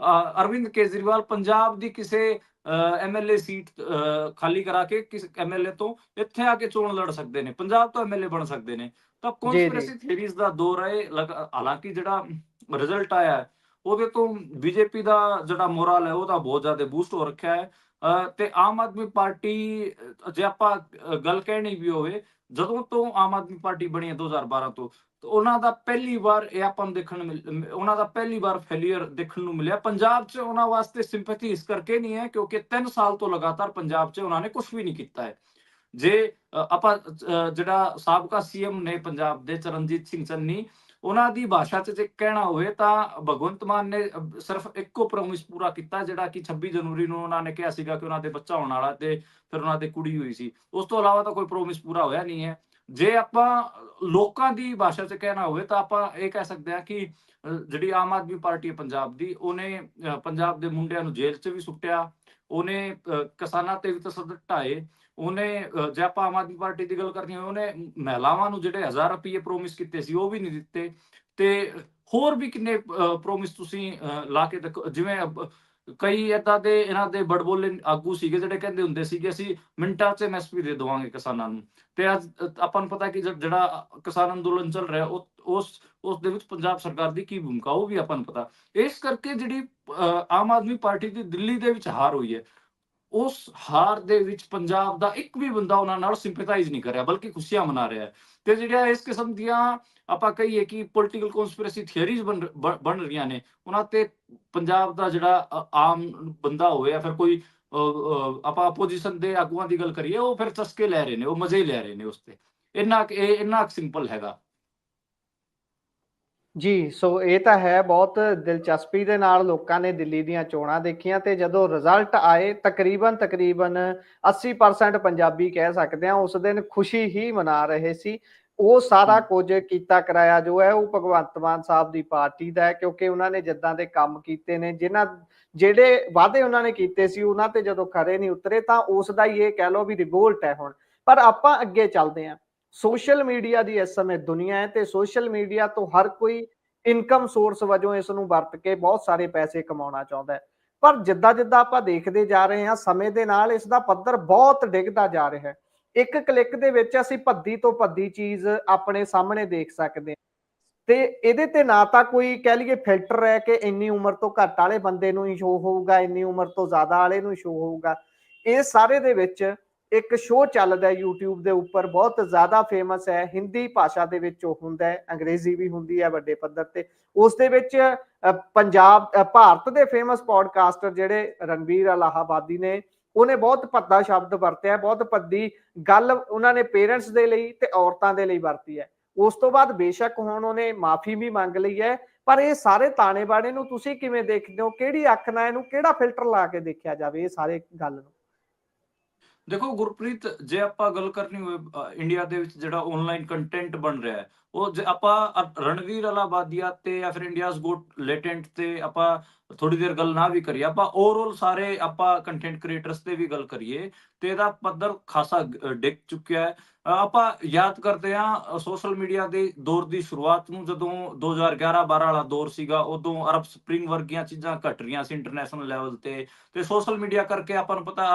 ਅਰਵਿੰਦ ਕੇਜਰੀਵਾਲ ਪੰਜਾਬ ਦੀ ਕਿਸੇ ਐਮਐਲਏ ਸੀਟ ਖਾਲੀ ਕਰਾ ਕੇ ਕਿਸੇ ਐਮਐਲਏ ਤੋਂ ਇੱਥੇ ਆ ਕੇ ਚੋਣ ਲੜ ਸਕਦੇ ਨੇ, ਪੰਜਾਬ ਤੋਂ ਐਮਐਲਏ ਬਣ ਸਕਦੇ ਨੇ। ਤਾਂ ਜੀ ਜੀ ਕਨਸਪੀਰੇਸੀ ਥਿਊਰੀਜ਼ ਦਾ ਦੌਰ ਹੈ। ਹਾਲਾਂਕਿ ਜਿਹੜਾ ਰਿਜ਼ਲਟ ਆਇਆ ਉਹਦੇ ਤੋਂ ਬੀਜੇਪੀ ਦਾ ਜਿਹੜਾ ਮੋਰਲ ਹੈ ਉਹਦਾ ਬਹੁਤ ਜ਼ਿਆਦਾ ਬੂਸਟ ਹੋ ਰੱਖਿਆ ਹੈ। ਤੇ ਆਮ ਆਦਮੀ ਪਾਰਟੀ ਜੇ ਆਪਾਂ ਗੱਲ ਕਹਿਣੀ ਵੀ ਹੋਵੇ, ਜਦੋਂ ਤੋਂ ਆਮ ਆਦਮੀ ਪਾਰਟੀ ਬਣੀ ਹੈ 2012 ਤੋਂ, ਉਹਨਾਂ ਦਾ ਪਹਿਲੀ ਵਾਰ ਇਹ ਆਪਾਂ ਨੂੰ ਉਹਨਾਂ ਦਾ ਪਹਿਲੀ ਵਾਰ ਫੇਲਿਅਰ ਦੇਖਣ ਨੂੰ ਮਿਲਿਆ। ਪੰਜਾਬ 'ਚ ਉਹਨਾਂ ਵਾਸਤੇ ਸਿੰਪੈਥੀ ਇਸ ਕਰਕੇ ਨਹੀਂ ਹੈ ਕਿਉਂਕਿ 3 ਸਾਲ ਤੋਂ ਲਗਾਤਾਰ ਪੰਜਾਬ 'ਚ ਉਹਨਾਂ ਨੇ ਕੁਝ ਵੀ ਨਹੀਂ ਕੀਤਾ ਹੈ। ਜੇ ਆਪਾਂ ਜਿਹੜਾ ਸਾਬਕਾ ਸੀਐਮ ਨੇ ਪੰਜਾਬ ਦੇ ਚਰਨਜੀਤ ਸਿੰਘ ਚੰਨੀ, ਉਹਨਾਂ ਦੀ ਭਾਸ਼ਾ 'ਚ ਜੇ ਕਹਿਣਾ ਹੋਵੇ ਤਾਂ ਭਗਵੰਤ ਮਾਨ ਨੇ ਸਿਰਫ ਇੱਕੋ ਪ੍ਰੋਮਿਸ ਪੂਰਾ ਕੀਤਾ, ਜਿਹੜਾ ਕਿ 26 ਜਨਵਰੀ ਨੂੰ ਉਹਨਾਂ ਨੇ ਕਿਹਾ ਸੀਗਾ ਕਿ ਉਹਨਾਂ ਦੇ ਬੱਚਾ ਹੋਣ ਵਾਲਾ ਤੇ ਫਿਰ ਉਹਨਾਂ ਦੇ ਕੁੜੀ ਹੋਈ ਸੀ। ਉਸ ਤੋਂ ਇਲਾਵਾ ਤਾਂ ਕੋਈ ਪ੍ਰੋਮਿਸ ਪੂਰਾ ਹੋਇਆ ਨਹੀਂ ਹੈ। ਜੇ ਆਪਾਂ ਲੋਕਾਂ ਦੀ ਭਾਸ਼ਾ 'ਚ ਕਹਿਣਾ ਹੋਵੇ ਤਾਂ ਆਪਾਂ ਇਹ ਕਹਿ ਸਕਦੇ ਹਾਂ ਕਿ ਜਿਹੜੀ ਆਮ ਆਦਮੀ ਪਾਰਟੀ ਹੈ ਪੰਜਾਬ ਦੀ, ਉਹਨੇ ਪੰਜਾਬ ਦੇ ਮੁੰਡਿਆਂ ਨੂੰ ਜੇਲ੍ਹ 'ਚ ਵੀ ਸੁੱਟਿਆ, ਉਹਨੇ ਕਿਸਾਨਾਂ ਤੇ ਵੀ ਤਸ਼ੱਦਦ ਢਾਏ, ਉਹਨੇ ਜੇ ਆਪਾਂ ਆਮ ਆਦਮੀ ਪਾਰਟੀ ਦੀ ਗੱਲ ਕਰਨੀ ਹੋਵੇ, ਉਹਨੇ ਮਹਿਲਾਵਾਂ ਨੂੰ ਜਿਹੜੇ 1000 ਰੁਪਏ ਪ੍ਰੋਮਿਸ ਕੀਤੇ ਸੀ ਉਹ ਵੀ ਨਹੀਂ ਦਿੱਤੇ। ਤੇ ਹੋਰ ਵੀ ਕਿੰਨੇ ਪ੍ਰੋਮਿਸ ਤੁਸੀਂ ਲਾ ਕੇ ਦੇਖੋ। ਜਿਵੇਂ ਕਈ ਏਦਾਂ ਦੇ ਇਹਨਾਂ ਦੇ ਬੜਬੋਲੇ ਆਗੂ ਸੀਗੇ ਜਿਹੜੇ ਕਹਿੰਦੇ ਹੁੰਦੇ ਸੀ ਕਿ ਅਸੀਂ ਮਿੰਟਾਂ 'ਚ ਐਮਐਸਪੀ ਦੇ ਦੇਵਾਂਗੇ ਕਿਸਾਨਾਂ ਨੂੰ। ਤੇ ਅੱਜ ਆਪਾਂ ਨੂੰ ਪਤਾ ਕਿ ਜਿਹੜਾ ਕਿਸਾਨ ਅੰਦੋਲਨ ਚੱਲ ਰਿਹਾ ਉਸ ਦੇ ਵਿੱਚ ਪੰਜਾਬ ਸਰਕਾਰ ਦੀ ਕੀ ਭੂਮਿਕਾ ਉਹ ਵੀ ਆਪਾਂ ਨੂੰ ਪਤਾ। ਇਸ ਕਰਕੇ ਜਿਹੜੀ ਆਮ ਆਦਮੀ ਪਾਰਟੀ ਦੀ ਦਿੱਲੀ ਦੇ ਵਿੱਚ ਹਾਰ ਹੋਈ ਹੈ, ਉਸ ਹਾਰ ਦੇ ਵਿੱਚ ਪੰਜਾਬ ਦਾ ਇੱਕ ਵੀ ਬੰਦਾ ਉਹਨਾਂ ਨਾਲ ਸਿੰਪੈਥਾਈਜ਼ ਨਹੀਂ ਕਰ ਰਿਹਾ, ਬਲਕਿ ਖੁਸ਼ੀਆਂ ਮਨਾ ਰਿਹਾ ਹੈ। ਤੇ ਜਿਹੜੀਆਂ ਇਸ ਕਿਸਮ ਦੀਆਂ ਆਪਾਂ ਕਹੀਏ ਕਿ ਪੋਲੀਟੀਕਲ ਕਨਸਪੀਰੇਸੀ ਥਿਊਰੀਜ਼ ਬਣ ਰਹੀਆਂ ਨੇ, ਉਹਨਾਂ ਤੇ ਪੰਜਾਬ ਦਾ ਜਿਹੜਾ ਆਮ ਬੰਦਾ ਹੋਵੇ ਜਾਂ ਫਿਰ ਕੋਈ ਆਪਾਂ ਆਪੋਜੀਸ਼ਨ ਦੇ ਆਗੂਆਂ ਦੀ ਗੱਲ ਕਰੀਏ, ਉਹ ਫਿਰ ਚਸਕੇ ਲੈ ਰਹੇ ਨੇ, ਉਹ ਮਜ਼ੇ ਲੈ ਰਹੇ ਨੇ ਉਸ ਤੇ। ਇੰਨਾ ਸਿੰਪਲ ਹੈਗਾ। ਜੀ, ਸੋ ਇਹ ਤਾਂ ਹੈ। ਬਹੁਤ ਦਿਲਚਸਪੀ ਦੇ ਨਾਲ ਲੋਕਾਂ ਨੇ ਦਿੱਲੀ ਦੀਆਂ ਚੋਣਾਂ ਦੇਖੀਆਂ ਤੇ ਜਦੋਂ ਰਿਜ਼ਲਟ ਆਏ ਤਕਰੀਬਨ 80% ਪੰਜਾਬੀ ਕਹਿ ਸਕਦੇ ਹਾਂ ਉਸ ਦਿਨ ਖੁਸ਼ੀ ਹੀ ਮਨਾ ਰਹੇ ਸੀ। ਉਹ ਸਾਰਾ ਕੁਝ ਕੀਤਾ ਕਰਾਇਆ ਜੋ ਹੈ ਉਹ ਭਗਵੰਤ ਮਾਨ ਸਾਹਿਬ ਦੀ ਪਾਰਟੀ ਦਾ ਹੈ, ਕਿਉਂਕਿ ਉਹਨਾਂ ਨੇ ਜਿੱਦਾਂ ਦੇ ਕੰਮ ਕੀਤੇ ਨੇ, ਜਿਹੜੇ ਵਾਅਦੇ ਉਹਨਾਂ ਨੇ ਕੀਤੇ ਸੀ ਉਹਨਾਂ ਤੇ ਜਦੋਂ ਖਰੇ ਨਹੀਂ ਉਤਰੇ ਤਾਂ ਉਸ ਦਾ ਹੀ ਇਹ ਕਹਿ ਲਓ ਵੀ ਰਿਵੋਲਟ ਹੈ ਹੁਣ। ਪਰ ਆਪਾਂ ਅੱਗੇ ਚੱਲਦੇ ਹਾਂ। ਸੋਸ਼ਲ ਮੀਡੀਆ ਦੀ ਇਸ ਸਮੇਂ ਦੁਨੀਆ ਹੈ ਤੇ ਸੋਸ਼ਲ ਮੀਡੀਆ ਤੋਂ ਹਰ ਕੋਈ ਇਨਕਮ ਸੋਰਸ ਵਜੋਂ ਇਸ ਨੂੰ ਵਰਤ ਕੇ ਬਹੁਤ ਸਾਰੇ ਪੈਸੇ ਕਮਾਉਣਾ ਚਾਹੁੰਦਾ ਹੈ। ਪਰ ਜਿੱਦਾਂ ਜਿੱਦਾਂ ਆਪਾਂ ਦੇਖਦੇ ਜਾ ਰਹੇ ਹਾਂ ਸਮੇਂ ਦੇ ਨਾਲ ਇਸ ਦਾ ਪੱਧਰ ਬਹੁਤ ਡਿੱਗਦਾ ਜਾ ਰਿਹਾ ਹੈ। ਇੱਕ ਕਲਿੱਕ ਦੇ ਵਿੱਚ ਅਸੀਂ ਭੱਦੀ ਤੋਂ ਭੱਦੀ ਚੀਜ਼ ਆਪਣੇ ਸਾਹਮਣੇ ਦੇਖ ਸਕਦੇ ਹਾਂ ਤੇ ਇਹਦੇ ਤੇ ਨਾ ਤਾਂ ਕੋਈ ਕਹਿ ਲਈਏ ਫਿਲਟਰ ਹੈ ਕਿ ਇੰਨੀ ਉਮਰ ਤੋਂ ਘੱਟ ਵਾਲੇ ਬੰਦੇ ਨੂੰ ਹੀ ਸ਼ੋ ਹੋਊਗਾ, ਇੰਨੀ ਉਮਰ ਤੋਂ ਜ਼ਿਆਦਾ ਵਾਲੇ ਨੂੰ ਸ਼ੋ ਹੋਊਗਾ। ਇਹ ਸਾਰੇ ਦੇ ਵਿੱਚ ਇੱਕ ਸ਼ੋਅ ਚੱਲਦਾ YouTube ਦੇ ਉੱਪਰ, ਬਹੁਤ ਜ਼ਿਆਦਾ ਫੇਮਸ ਹੈ, ਹਿੰਦੀ ਭਾਸ਼ਾ ਦੇ ਵਿੱਚ ਉਹ ਹੁੰਦਾ ਹੈ, ਅੰਗਰੇਜ਼ੀ ਵੀ ਹੁੰਦੀ ਹੈ ਵੱਡੇ ਪੱਧਰ ਤੇ। ਉਸ ਦੇ ਵਿੱਚ ਭਾਰਤ ਦੇ ਫੇਮਸ ਪੋਡਕਾਸਟਰ ਜਿਹੜੇ ਰਣਵੀਰ ਅਲਾਹਾਬਾਦੀ ਨੇ, ਉਹਨੇ ਬਹੁਤ ਭੱਦਾ ਸ਼ਬਦ ਵਰਤਿਆ, ਬਹੁਤ ਭੱਦੀ ਗੱਲ ਉਹਨਾਂ ਨੇ ਪੇਰੈਂਟਸ ਦੇ ਲਈ ਤੇ ਔਰਤਾਂ ਦੇ ਲਈ ਵਰਤੀ ਹੈ। ਉਸ ਤੋਂ ਬਾਅਦ ਬੇਸ਼ੱਕ ਹੁਣ ਉਹਨੇ ਮਾਫੀ ਵੀ ਮੰਗ ਲਈ ਹੈ, ਪਰ ਇਹ ਸਾਰੇ ਤਾਣੇ ਬਾਣੇ ਨੂੰ ਤੁਸੀਂ ਕਿਵੇਂ ਦੇਖਦੇ ਹੋ? ਕਿਹੜੀ ਅੱਖ ਨਾਲ ਇਹਨੂੰ, ਕਿਹੜਾ ਫਿਲਟਰ ਲਾ ਕੇ ਦੇਖਿਆ ਜਾਵੇ ਇਹ ਸਾਰੇ ਗੱਲ ਨੂੰ? ਦੇਖੋ ਗੁਰਪ੍ਰੀਤ, ਜੇ ਆਪਾਂ ਗੱਲ ਕਰਨੀ ਹੋਵੇ ਇੰਡੀਆ ਦੇ ਵਿੱਚ ਜਿਹੜਾ ਆਨਲਾਈਨ ਕੰਟੈਂਟ ਬਣ ਰਿਹਾ ਹੈ ਉਹ ਜੇ ਆਪਾਂ ਰਣਵੀਰ ਅਲਾਹਾਬਾਦੀਆ ਤੇ ਜਾਂ ਫਿਰ ਇੰਡੀਆਜ਼ ਗੋਟ ਲੇਟੈਂਟ ਤੇ ਆਪਾਂ ਥੋੜੀ ਦੇਰ ਗੱਲ ਨਾ ਵੀ ਕਰੀਏ, ਆਪਾਂ ਓਵਰਆਲ ਸਾਰੇ ਆਪਾਂ ਕੰਟੈਂਟ ਕ੍ਰੀਏਟਰਸ ਤੇ ਵੀ ਗੱਲ ਕਰੀਏ ਤੇ ਇਹਦਾ ਪੱਧਰ ਖਾਸਾ ਡਿੱਗ ਚੁੱਕਿਆ ਹੈ। ਆਪਾਂ ਯਾਦ ਕਰਦੇ ਹਾਂ ਸੋਸ਼ਲ ਮੀਡੀਆ ਦੇ ਦੌਰ ਦੀ ਸ਼ੁਰੂਆਤ ਨੂੰ, ਜਦੋਂ 2011-12 ਵਾਲਾ ਦੌਰ ਸੀਗਾ, ਉਦੋਂ ਅਰਬ ਸਪ੍ਰਿੰਗ ਵਰਗੀਆਂ ਚੀਜ਼ਾਂ ਘਟ ਰਹੀਆਂ ਸੀ ਇੰਟਰਨੈਸ਼ਨਲ ਲੈਵਲ ਤੇ ਸੋਸ਼ਲ ਮੀਡੀਆ ਕਰਕੇ ਆਪਾਂ ਨੂੰ ਪਤਾ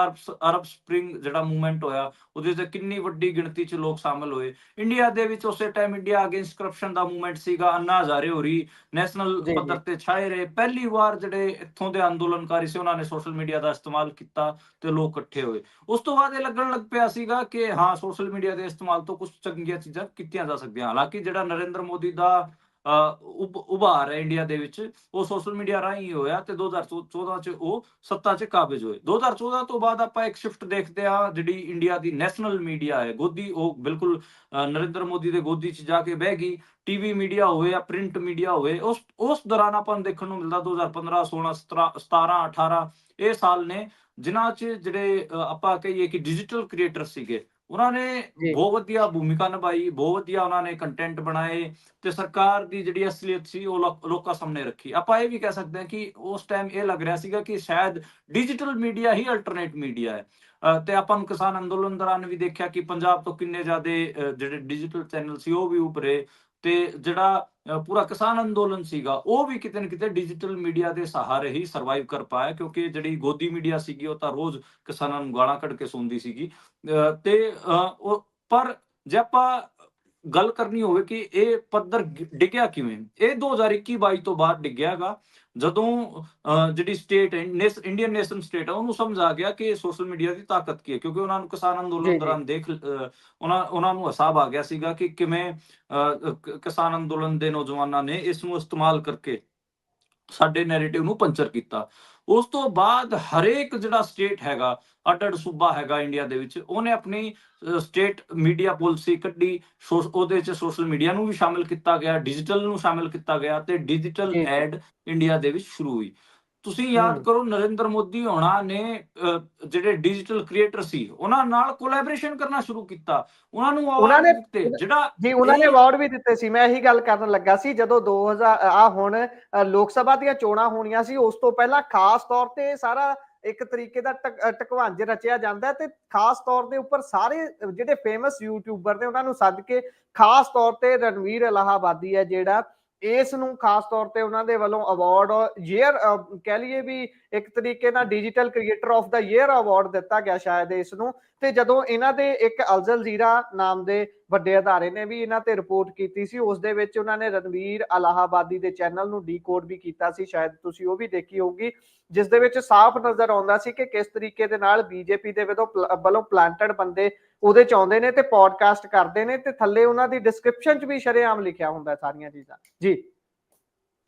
ਅਰਬ ਸਪ੍ਰਿੰਗ ਜਿਹੜਾ ਮੂਵਮੈਂਟ ਹੋਇਆ, ਉਹਦੇ ਤੇ ਕਿੰਨੀ ਵੱਡੀ ਗਿਣਤੀ 'ਚ ਲੋਕ ਸ਼ਾਮਲ ਹੋਏ। ਇੰਡੀਆ ਦੇ ਵਿੱਚ ਉਸੇ ਟਾਈਮ ਇੰਡੀਆ ਅਗੇਂਸਟ ਕਰਪਸ਼ਨ ਦਾ ਮੂਵਮੈਂਟ ਸੀਗਾ, ਅੰਨਾ ਹਜ਼ਾਰੇ ਹੋਰੀ ਨੈਸ਼ਨਲ ਜੀ ਪੱਧਰ ਜੀ ਤੇ ਛਾਏ ਰਹੇ। ਪਹਿਲੀ ਵਾਰ ਜਿਹੜੇ ਇੱਥੋਂ ਦੇ ਅੰਦੋਲਨਕਾਰੀ ਸੀ, ਉਹਨਾਂ ਨੇ ਸੋਸ਼ਲ ਮੀਡੀਆ ਦਾ ਇਸਤੇਮਾਲ ਕੀਤਾ ਤੇ ਲੋਕ ਇਕੱਠੇ ਹੋਏ। ਉਸ ਤੋਂ ਬਾਅਦ ਇਹ ਲੱਗਣ ਲੱਗ ਪਿਆ ਸੀਗਾ ਕਿ ਹਾਂ, ਸੋਸ਼ਲ ਮੀਡੀਆ ਦੇ ਇਸਤੇਮਾਲ ਤੋਂ ਕੁਝ ਚੰਗੀਆਂ ਚੀਜ਼ਾਂ ਕੀਤੀਆਂ ਜਾ ਸਕਦੀਆਂ। ਹਾਲਾਂਕਿ ਜਿਹੜਾ ਨਰਿੰਦਰ ਮੋਦੀ ਦਾ ਉਭਾਰ ਹੈ ਇੰਡੀਆ ਦੇ ਵਿੱਚ, ਉਹ ਸੋਸ਼ਲ ਮੀਡੀਆ ਰਾਹੀਂ ਹੋਇਆ ਤੇ 2014 ਚ ਉਹ ਸੱਤਾ 'ਚ ਕਾਬਜ਼ ਹੋਏ। 2014 ਤੋਂ ਬਾਅਦ ਆਪਾਂ ਇੱਕ ਸ਼ਿਫਟ ਦੇਖਦੇ ਹਾਂ, ਜਿਹੜੀ ਇੰਡੀਆ ਦੀ ਨੈਸ਼ਨਲ ਮੀਡੀਆ ਹੈ ਗੋਦੀ, ਉਹ ਬਿਲਕੁਲ ਨਰਿੰਦਰ ਮੋਦੀ ਦੇ ਗੋਦੀ 'ਚ ਜਾ ਕੇ ਬਹਿ ਗਈ। ਟੀਵੀ ਮੀਡੀਆ ਹੋਵੇ ਜਾਂ ਪ੍ਰਿੰਟ ਮੀਡੀਆ ਹੋਵੇ, ਉਸ ਦੌਰਾਨ ਆਪਾਂ ਨੂੰ ਦੇਖਣ ਨੂੰ ਮਿਲਦਾ 2015, 16, 17, 18 ਇਹ ਸਾਲ ਨੇ ਜਿਨ੍ਹਾਂ 'ਚ ਜਿਹੜੇ ਆਪਾਂ ਕਹੀਏ ਕਿ ਡਿਜੀਟਲ ਕ੍ਰੀਏਟਰ ਸੀਗੇ, ਉਹਨਾਂ ਨੇ ਜੀ ਬਹੁਤ ਵਧੀਆ ਭੂਮਿਕਾ ਨਿਭਾਈ, ਬਹੁਤ ਵਧੀਆ ਉਹਨਾਂ ਨੇ ਕੰਟੈਂਟ ਬਣਾਏ ਤੇ ਸਰਕਾਰ ਦੀ ਜਿਹੜੀ ਅਸਲੀਅਤ ਸੀ ਉਹ ਲੋਕਾਂ ਸਾਹਮਣੇ ਰੱਖੀ। ਆਪਾਂ ਇਹ ਵੀ ਕਹਿ ਸਕਦੇ ਹਾਂ ਕਿ ਉਸ ਟਾਈਮ ਇਹ ਲੱਗ ਰਿਹਾ ਸੀਗਾ ਕਿ ਸ਼ਾਇਦ ਡਿਜੀਟਲ ਮੀਡੀਆ ਹੀ ਅਲਟਰਨੇਟ ਮੀਡੀਆ ਹੈ। ਤੇ ਆਪਾਂ ਨੂੰ ਕਿਸਾਨ ਅੰਦੋਲਨ ਦੌਰਾਨ ਵੀ ਦੇਖਿਆ ਕਿ ਪੰਜਾਬ ਤੋਂ ਕਿੰਨੇ ਜ਼ਿਆਦੇ ਜਿਹੜੇ ਡਿਜੀਟਲ ਚੈਨਲ ਸੀ ਉਹ ਵੀ ਉਭਰੇ ਤੇ ਜਿਹੜਾ ਪੂਰਾ ਕਿਸਾਨ ਅੰਦੋਲਨ ਸੀਗਾ ਉਹ ਵੀ ਕਿਤੇ ਨਾ ਕਿਤੇ ਡਿਜੀਟਲ ਮੀਡੀਆ ਦੇ ਸਹਾਰੇ ਹੀ ਸਰਵਾਈਵ ਕਰ ਪਾਇਆ, ਕਿਉਂਕਿ ਜਿਹੜੀ ਗੋਦੀ ਮੀਡੀਆ ਸੀਗੀ ਉਹ ਤਾਂ ਰੋਜ਼ ਕਿਸਾਨਾਂ ਨੂੰ ਗਾਲਾਂ ਕੱਢ ਕੇ ਸੁਣਦੀ ਸੀਗੀ। ਪਰ ਜੇ ਆਪਾਂ ਗੱਲ ਕਰਨੀ ਹੋਵੇ ਕਿ ਇਹ ਪੱਧਰ ਡਿੱਗਿਆ ਕਿਵੇਂ, ਇਹ 2021-22 ਤੋਂ ਬਾਅਦ ਡਿੱਗਿਆਗਾ, ਜਦੋਂ ਜਿਹੜੀ ਸਟੇਟ ਹੈ, ਇੰਡੀਅਨ ਨੇਸ਼ਨ ਸਟੇਟ ਹੈ, ਉਹਨੂੰ ਸਮਝ ਆ ਗਿਆ ਕਿ ਸੋਸ਼ਲ ਮੀਡੀਆ ਦੀ ਤਾਕਤ ਕੀ ਹੈ। ਕਿਉਂਕਿ ਉਹਨਾਂ ਨੂੰ ਕਿਸਾਨ ਅੰਦੋਲਨ ਜੀ ਜੀ ਦੌਰਾਨ ਉਹਨਾਂ ਨੂੰ ਹਿਸਾਬ ਆ ਗਿਆ ਸੀਗਾ ਕਿ ਕਿਵੇਂ ਕਿਸਾਨ ਅੰਦੋਲਨ ਦੇ ਨੌਜਵਾਨਾਂ ਨੇ ਇਸ ਨੂੰ ਇਸਤੇਮਾਲ ਕਰਕੇ ਸਾਡੇ ਨੈਰੇਟਿਵ ਨੂੰ ਪੰਚਰ ਕੀਤਾ। ਉਸ ਤੋਂ ਬਾਅਦ ਹਰੇਕ ਜਿਹੜਾ ਸਟੇਟ ਹੈਗਾ, ਅੱਡ-ਅੱਡ ਸੂਬਾ ਹੈਗਾ ਇੰਡੀਆ ਦੇ ਵਿੱਚ, ਉਹਨੇ ਆਪਣੀ ਸਟੇਟ ਮੀਡੀਆ ਪਾਲਿਸੀ ਕੱਢੀ। ਉਹਦੇ 'ਚ ਸੋਸ਼ਲ ਮੀਡੀਆ ਨੂੰ ਵੀ ਸ਼ਾਮਿਲ ਕੀਤਾ ਗਿਆ, ਡਿਜੀਟਲ ਨੂੰ ਸ਼ਾਮਿਲ ਕੀਤਾ ਗਿਆ ਤੇ ਡਿਜੀਟਲ ਜੀ ਜੀ ਐਡ ਇੰਡੀਆ ਦੇ ਵਿੱਚ ਸ਼ੁਰੂ ਹੋਈ। ਤੁਸੀਂ ਯਾਦ ਹੂੰ ਕਰੋ, ਨਰਿੰਦਰ ਮੋਦੀ ਹੋਣਾ ਨੇ ਜਿਹੜੇ ਡਿਜੀਟਲ ਕ੍ਰੀਏਟਰ ਸੀ ਉਹਨਾਂ ਨਾਲ ਕੋਲੈਬੋਰੇਸ਼ਨ ਕਰਨਾ ਸ਼ੁਰੂ ਕੀਤਾ, ਉਹਨਾਂ ਨੂੰ ਉਹਨਾਂ ਅਵਾਰਡ ਨੇ ਦਿੱਤੇ। ਜਿਹੜਾ ਜੀ ਉਹਨਾਂ ਨੇ ਇਹ ਅਵਾਰਡ ਵੀ ਦਿੱਤੇ ਸੀ। ਮੈਂ ਇਹੀ ਗੱਲ ਕਰਨ ਲੱਗਾ ਸੀ, ਜਦੋਂ 2000 ਆ ਹੁਣ ਲੋਕ ਸਭਾ ਦੀਆਂ ਚੋਣਾਂ ਹੋਣੀਆਂ ਸੀ, ਉਸ ਤੋਂ ਪਹਿਲਾਂ ਖਾਸ ਤੌਰ ਤੇ ਸਾਰਾ ਇੱਕ ਤਰੀਕੇ ਦਾ ਟਕਵਾਂਜ ਰਚਿਆ ਜਾਂਦਾ ਤੇ ਖਾਸ ਤੌਰ ਦੇ ਉੱਪਰ ਸਾਰੇ ਜਿਹੜੇ ਫੇਮਸ ਯੂਟਿਊਬਰ ਨੇ ਉਹਨਾਂ ਨੂੰ ਸੱਦ ਕੇ ਖਾਸ ਤੌਰ ਤੇ ਰਣਵੀਰ ਅਲਾਹਾਬਾਦੀ ਹੈ ਜਿਹੜਾ, ਇਸ ਨੂੰ ਖਾਸ ਤੌਰ ਤੇ ਉਹਨਾਂ ਦੇ ਵੱਲੋਂ ਅਵਾਰਡ ਈਅਰ ਕਹਿ ਲਈਏ ਵੀ ਇੱਕ ਤਰੀਕੇ ਨਾਲ digital creator of the year award ਦਿੱਤਾ ਗਿਆ ਸ਼ਾਇਦ ਇਸ ਨੂੰ। ਤੇ ਜਦੋਂ ਇਹਨਾਂ ਦੇ ਇੱਕ ਅਲ ਜਜ਼ੀਰਾ ਨਾਮ ਦੇ ਵੱਡੇ ਅਦਾਰੇ ਨੇ ਵੀ ਇਹਨਾਂ ਤੇ ਰਿਪੋਰਟ ਕੀਤੀ ਸੀ, ਉਸ ਦੇ ਵਿੱਚ ਉਹਨਾਂ ਨੇ ਰਣਵੀਰ ਅਲਾਹਾਬਾਦੀ ਦੇ ਚੈਨਲ ਨੂੰ ਡੀਕੋਡ ਵੀ ਕੀਤਾ ਸੀ, ਸ਼ਾਇਦ ਤੁਸੀਂ ਉਹ ਵੀ ਦੇਖੀ ਹੋਊਗੀ, ਜਿਸ ਦੇ ਵਿੱਚ ਸਾਫ਼ ਨਜ਼ਰ ਆਉਂਦਾ ਸੀ ਕਿ ਕਿਸ ਤਰੀਕੇ ਦੇ ਨਾਲ ਬੀਜੇਪੀ ਦੇ ਵੱਲੋਂ ਪਲਾਂਟਡ ਬੰਦੇ ਉਹਦੇ ਚ ਆਉਂਦੇ ਨੇ ਤੇ ਪੋਡਕਾਸਟ ਕਰਦੇ ਨੇ ਤੇ ਥੱਲੇ ਉਹਨਾਂ ਦੀ ਡਿਸਕ੍ਰਿਪਸ਼ਨ ਚ ਵੀ ਸ਼ਰੇਆਮ ਲਿਖਿਆ ਹੁੰਦਾ ਸਾਰੀਆਂ ਚੀਜ਼ਾਂ। ਜੀ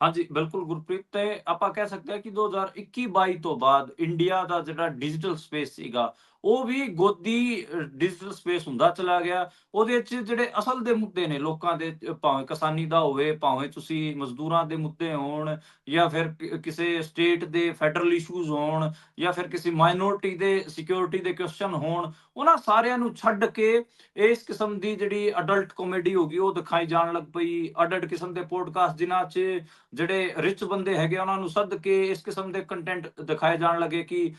ਹਾਂਜੀ, ਬਿਲਕੁਲ ਗੁਰਪ੍ਰੀਤ, ਤੇ ਆਪਾਂ ਕਹਿ ਸਕਦੇ ਹਾਂ ਕਿ 2021-22 ਤੋਂ ਬਾਅਦ ਇੰਡੀਆ ਦਾ ਜਿਹੜਾ ਡਿਜੀਟਲ ਸਪੇਸ ਸੀਗਾ ਉਹ ਵੀ ਗੋਦੀ ਡਿਜੀਟਲ ਸਪੇਸ ਹੁੰਦਾ ਚਲਾ ਗਿਆ। ਉਹਦੇ ਵਿੱਚ ਜਿਹੜੇ ਅਸਲ ਦੇ ਮੁੱਦੇ ਨੇ ਲੋਕਾਂ ਦੇ, ਭਾਵੇਂ ਕਿਸਾਨੀ ਦਾ ਹੋਵੇ, ਭਾਵੇਂ ਤੁਸੀਂ ਮਜ਼ਦੂਰਾਂ ਦੇ ਮੁੱਦੇ ਹੋਣ, ਜਾਂ ਫਿਰ ਕਿਸੇ ਸਟੇਟ ਦੇ ਫੈਡਰਲ ਇਸ਼ੂਜ਼ ਹੋਣ, ਜਾਂ ਫਿਰ ਕਿਸੇ ਮਾਈਨੋਰਿਟੀ ਦੇ ਸਿਕਿਉਰਿਟੀ ਦੇ ਕੁਐਸਚਨ ਹੋਣ, ਉਹਨਾਂ ਸਾਰਿਆਂ ਨੂੰ ਛੱਡ ਕੇ ਇਸ ਕਿਸਮ ਦੀ ਜਿਹੜੀ ਅਡਲਟ ਕਾਮੇਡੀ ਹੋ ਗਈ ਉਹ ਦਿਖਾਈ ਜਾਣ ਲੱਗ ਪਈ। ਅੱਡ-ਅੱਡ ਕਿਸਮ ਦੇ ਪੋਡਕਾਸਟ ਜਿਨ੍ਹਾਂ 'ਚ ਜਿਹੜੇ ਰਿਚ ਬੰਦੇ ਹੈਗੇ ਉਹਨਾਂ ਨੂੰ ਸੱਦ ਕੇ ਇਸ ਕਿਸਮ ਦੇ ਕੰਟੈਂਟ ਦਿਖਾਏ ਜਾਣ ਲੱਗੇ ਕਿ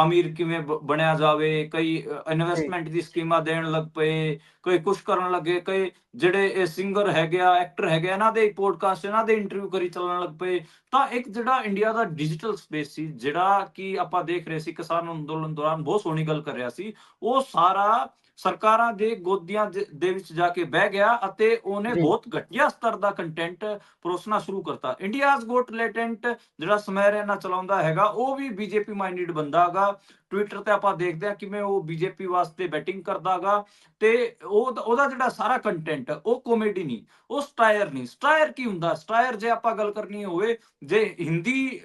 ਅਮੀਰ ਕਿਵੇਂ ਬਣਿਆ ਜਾਵੇ। ਕਈ ਜੀ ਇਨਵੈਸਟਮੈਂਟ ਦੀ ਸਕੀਮਾਂ ਦੇਣ ਲੱਗ ਪਏ, ਕਈ ਕੁਛ ਕਰਨ ਲੱਗੇ, ਕਈ ਜਿਹੜੇ ਇਹ ਸਿੰਗਰ ਹੈਗੇ ਆ, ਐਕਟਰ ਹੈਗੇ, ਇਹਨਾਂ ਦੇ ਪੋਡਕਾਸਟ, ਇਹਨਾਂ ਦੇ ਇੰਟਰਵਿਊ ਕਰੀ ਚੱਲਣ ਲੱਗ ਪਏ। ਤਾਂ ਇੱਕ ਜਿਹੜਾ ਇੰਡੀਆ ਦਾ ਡਿਜੀਟਲ ਸਪੇਸ ਸੀ, ਜਿਹੜਾ ਕਿ ਆਪਾਂ ਦੇਖ ਰਹੇ ਸੀ ਕਿਸਾਨ ਅੰਦੋਲਨ ਦੌਰਾਨ ਬਹੁਤ ਸੋਹਣੀ ਗੱਲ ਕਰ ਰਿਹਾ ਸੀ, ਉਹ ਸਾਰਾ ਸਰਕਾਰਾਂ ਦੇ ਗੋਦੀਆਂ ਦੇ ਵਿੱਚ ਜਾ ਕੇ ਬਹਿ ਗਿਆ ਅਤੇ ਉਹਨੇ ਜੀ ਬਹੁਤ ਘਟੀਆ ਸਤਰ ਦਾ ਕੰਟੈਂਟ ਪਰੋਸਣਾ ਸ਼ੁਰੂ ਕਰਤਾ। ਇੰਡੀਆਜ਼ ਗੋਟ ਲੇਟੈਂਟ ਜਿਹੜਾ ਸਮੈਰਿਆਨਾ ਚਲਾਉਂਦਾ ਹੈਗਾ ਉਹ ਵੀ ਬੀਜੇਪੀ ਮਾਈਂਡਡ ਬੰਦਾ ਹੈਗਾ। ਟਵਿੱਟਰ ਤੇ ਆਪਾਂ ਦੇਖਦੇ ਹਾਂ ਕਿਵੇਂ ਉਹ ਬੀਜੇਪੀ ਵਾਸਤੇ ਬੈਟਿੰਗ ਕਰਦਾ ਹੈਗਾ ਤੇ ਉਹਦਾ ਜਿਹੜਾ ਸਾਰਾ ਕੰਟੈਂਟ ਉਹ ਕਾਮੇਡੀ ਨਹੀਂ, ਉਹ ਸਟਾਇਰ ਨਹੀਂ। ਸਟਾਇਰ ਕੀ ਹੁੰਦਾ? ਸਟਾਇਰ ਜੇ ਆਪਾਂ ਗੱਲ ਕਰਨੀ ਹੋਵੇ, ਜੇ ਹਿੰਦੀ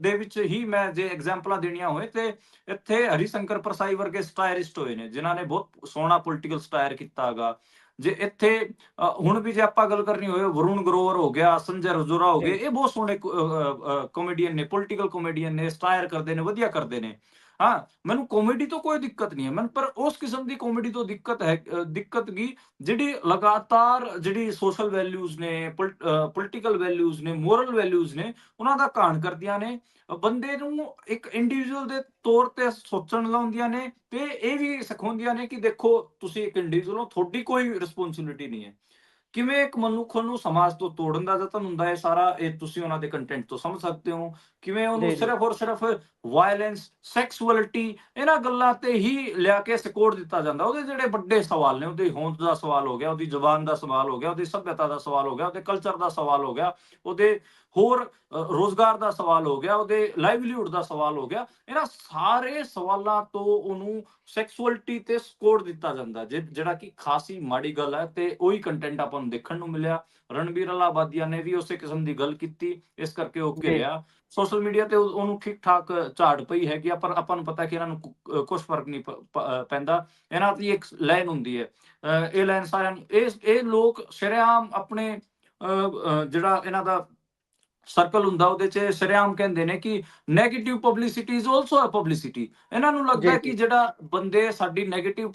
ਦੇ ਵਿੱਚ ਹੀ ਮੈਂ ਜੇ ਐਗਜ਼ਾਮਪਲਾਂ ਦੇਣੀਆਂ ਹੋਏ ਤੇ ਇੱਥੇ ਹਰੀਸ਼ੰਕਰ ਪ੍ਰਸਾਈ ਵਰਗੇ ਸਟਾਇਰਿਸਟ ਹੋਏ ਨੇ ਜਿਨ੍ਹਾਂ ਨੇ ਬਹੁਤ ਸੋਹਣਾ ਪੋਲੀਟੀਕਲ ਸਟਾਇਰ ਕੀਤਾ ਹੈਗਾ। ਜੇ ਇੱਥੇ ਹੁਣ ਵੀ ਜੇ ਆਪਾਂ ਗੱਲ ਕਰਨੀ ਹੋਵੇ, ਵਰੁਣ ਗਰੋਵਰ ਹੋ ਗਿਆ, ਸੰਜੇ ਰਜੋਰਾ ਹੋ ਗਏ, ਜੀ ਇਹ ਬਹੁਤ ਸੋਹਣੇ ਕਾਮੇਡੀਅਨ ਨੇ, ਪੋਲੀਟੀਕਲ ਕਾਮੇਡੀਅਨ ਨੇ, ਸਟਾਇਰ ਕਰਦੇ ਨੇ, ਵਧੀਆ ਕਰਦੇ ਨੇ। हाँ, मैनू कॉमेडी तो कोई दिक्कत नहीं है, मैं पर उस किस्म की कॉमेडी तो दिक्कत है, दिक्कत की जिहड़ी लगातार जिहड़ी सोशल वैल्यूज़ ने, पॉलिटिकल वैल्यूज़ ने, मोरल वैल्यूज़ ने, उन्हां दा घाण करदियां ने, बंदे नू एक इंडिविजुअल दे तौर ते सोचण लाउंदियां ने, ते इह भी सिखाउंदियां ने कि देखो तुसीं एक इंडिविजुअल हो, तुहाडी कोई रिस्पॉन्सिबिलिटी नहीं है। ਕਿਵੇਂ ਇੱਕ ਮਨੁੱਖ ਨੂੰ ਸਮਾਜ ਤੋਂ ਤੋੜਨ ਦਾ ਯਤਨ ਹੁੰਦਾ ਹੈ ਸਾਰਾ, ਇਹ ਤੁਸੀਂ ਉਹਨਾਂ ਦੇ ਕੰਟੈਂਟ ਤੋਂ ਸਮਝ ਸਕਦੇ ਹੋ। ਕਿਵੇਂ ਉਹਨੂੰ ਜੀ, ਜੀ। ਸਿਰਫ ਔਰ ਸਿਰਫ ਵਾਇਲੈਂਸ, ਸੈਕਸੁਅਲਿਟੀ, ਇਹਨਾਂ ਗੱਲਾਂ ਤੇ ਹੀ ਲਿਆ ਕੇ ਸਕੋਰ ਦਿੱਤਾ ਜਾਂਦਾ। ਉਹਦੇ ਜਿਹੜੇ ਵੱਡੇ ਸਵਾਲ ਨੇ, ਉਹਦੀ ਹੋਂਦ ਦਾ ਸਵਾਲ ਹੋ ਗਿਆ, ਉਹਦੀ ਜ਼ੁਬਾਨ ਦਾ ਸਵਾਲ ਹੋ ਗਿਆ, ਉਹਦੀ ਸੱਭਿਅਤਾ ਦਾ ਸਵਾਲ ਹੋ ਗਿਆ, ਉਹਦੇ ਕਲਚਰ ਦਾ ਸਵਾਲ ਹੋ ਗਿਆ, ਉਹਦੇ ਹੋਰ ਰੋਜ਼ਗਾਰ ਦਾ ਸਵਾਲ ਹੋ ਗਿਆ, ਉਹਦੇ ਲਾਈਵਲੀਹੁੱਡ ਦਾ ਸਵਾਲ ਹੋ ਗਿਆ। ਇਹਨਾਂ ਸਾਰੇ ਸਵਾਲਾਂ ਤੋਂ ਉਹਨੂੰ ਸੈਕਸੁਅਲਿਟੀ ਤੇ ਸਕੋਰ ਦਿੱਤਾ ਜਾਂਦਾ, ਜਿਹੜਾ ਕਿ ਖਾਸੀ ਮਾੜੀ ਗੱਲ ਹੈ। ਤੇ ਉਹੀ ਕੰਟੈਂਟ ਆਪਾਂ ਨੂੰ ਦੇਖਣ ਨੂੰ ਮਿਲਿਆ। ਰਣਬੀਰ ਅਲਾਹਾਬਾਦੀਆ ਨੇ ਵੀ ਉਸੇ ਕਿਸਮ ਦੀ ਗੱਲ ਕੀਤੀ, ਇਸ ਕਰਕੇ ਉਹ ਜੀ, ਘਿਰਿਆ। ਸੋਸ਼ਲ ਮੀਡੀਆ ਤੇ ਉਹਨੂੰ ਠੀਕ ਠਾਕ ਝਾੜ ਪਈ ਹੈਗੀ ਆ, ਪਰ ਆਪਾਂ ਨੂੰ ਪਤਾ ਕਿ ਇਹਨਾਂ ਨੂੰ ਕੁਛ ਫਰਕ ਨਹੀਂ ਪੈਂਦਾ। ਇਹਨਾਂ ਦੀ ਇੱਕ ਲਾਈਨ ਹੁੰਦੀ ਹੈ, ਇਹ ਲਾਈਨ ਸਾਰਿਆਂ ਨੂੰ, ਇਹ ਲੋਕ ਸ਼ਰੇਆਮ ਆਪਣੇ ਜਿਹੜਾ ਇਹਨਾਂ ਦਾ ਸਰਕਲ ਹੁੰਦਾ, ਉਹਦੇ ਚ ਸ਼ਰੇਆਮ ਕਹਿੰਦੇ ਨੇ ਕਿ negative publicity is also a publicity. ਇਹਨਾਂ ਨੂੰ ਲੱਗਦਾ ਜੀ, ਕਿ ਜੀ, ਜਿਹੜਾ ਬੰਦੇ ਸਾਡੀ ਨੈਗੇਟਿਵ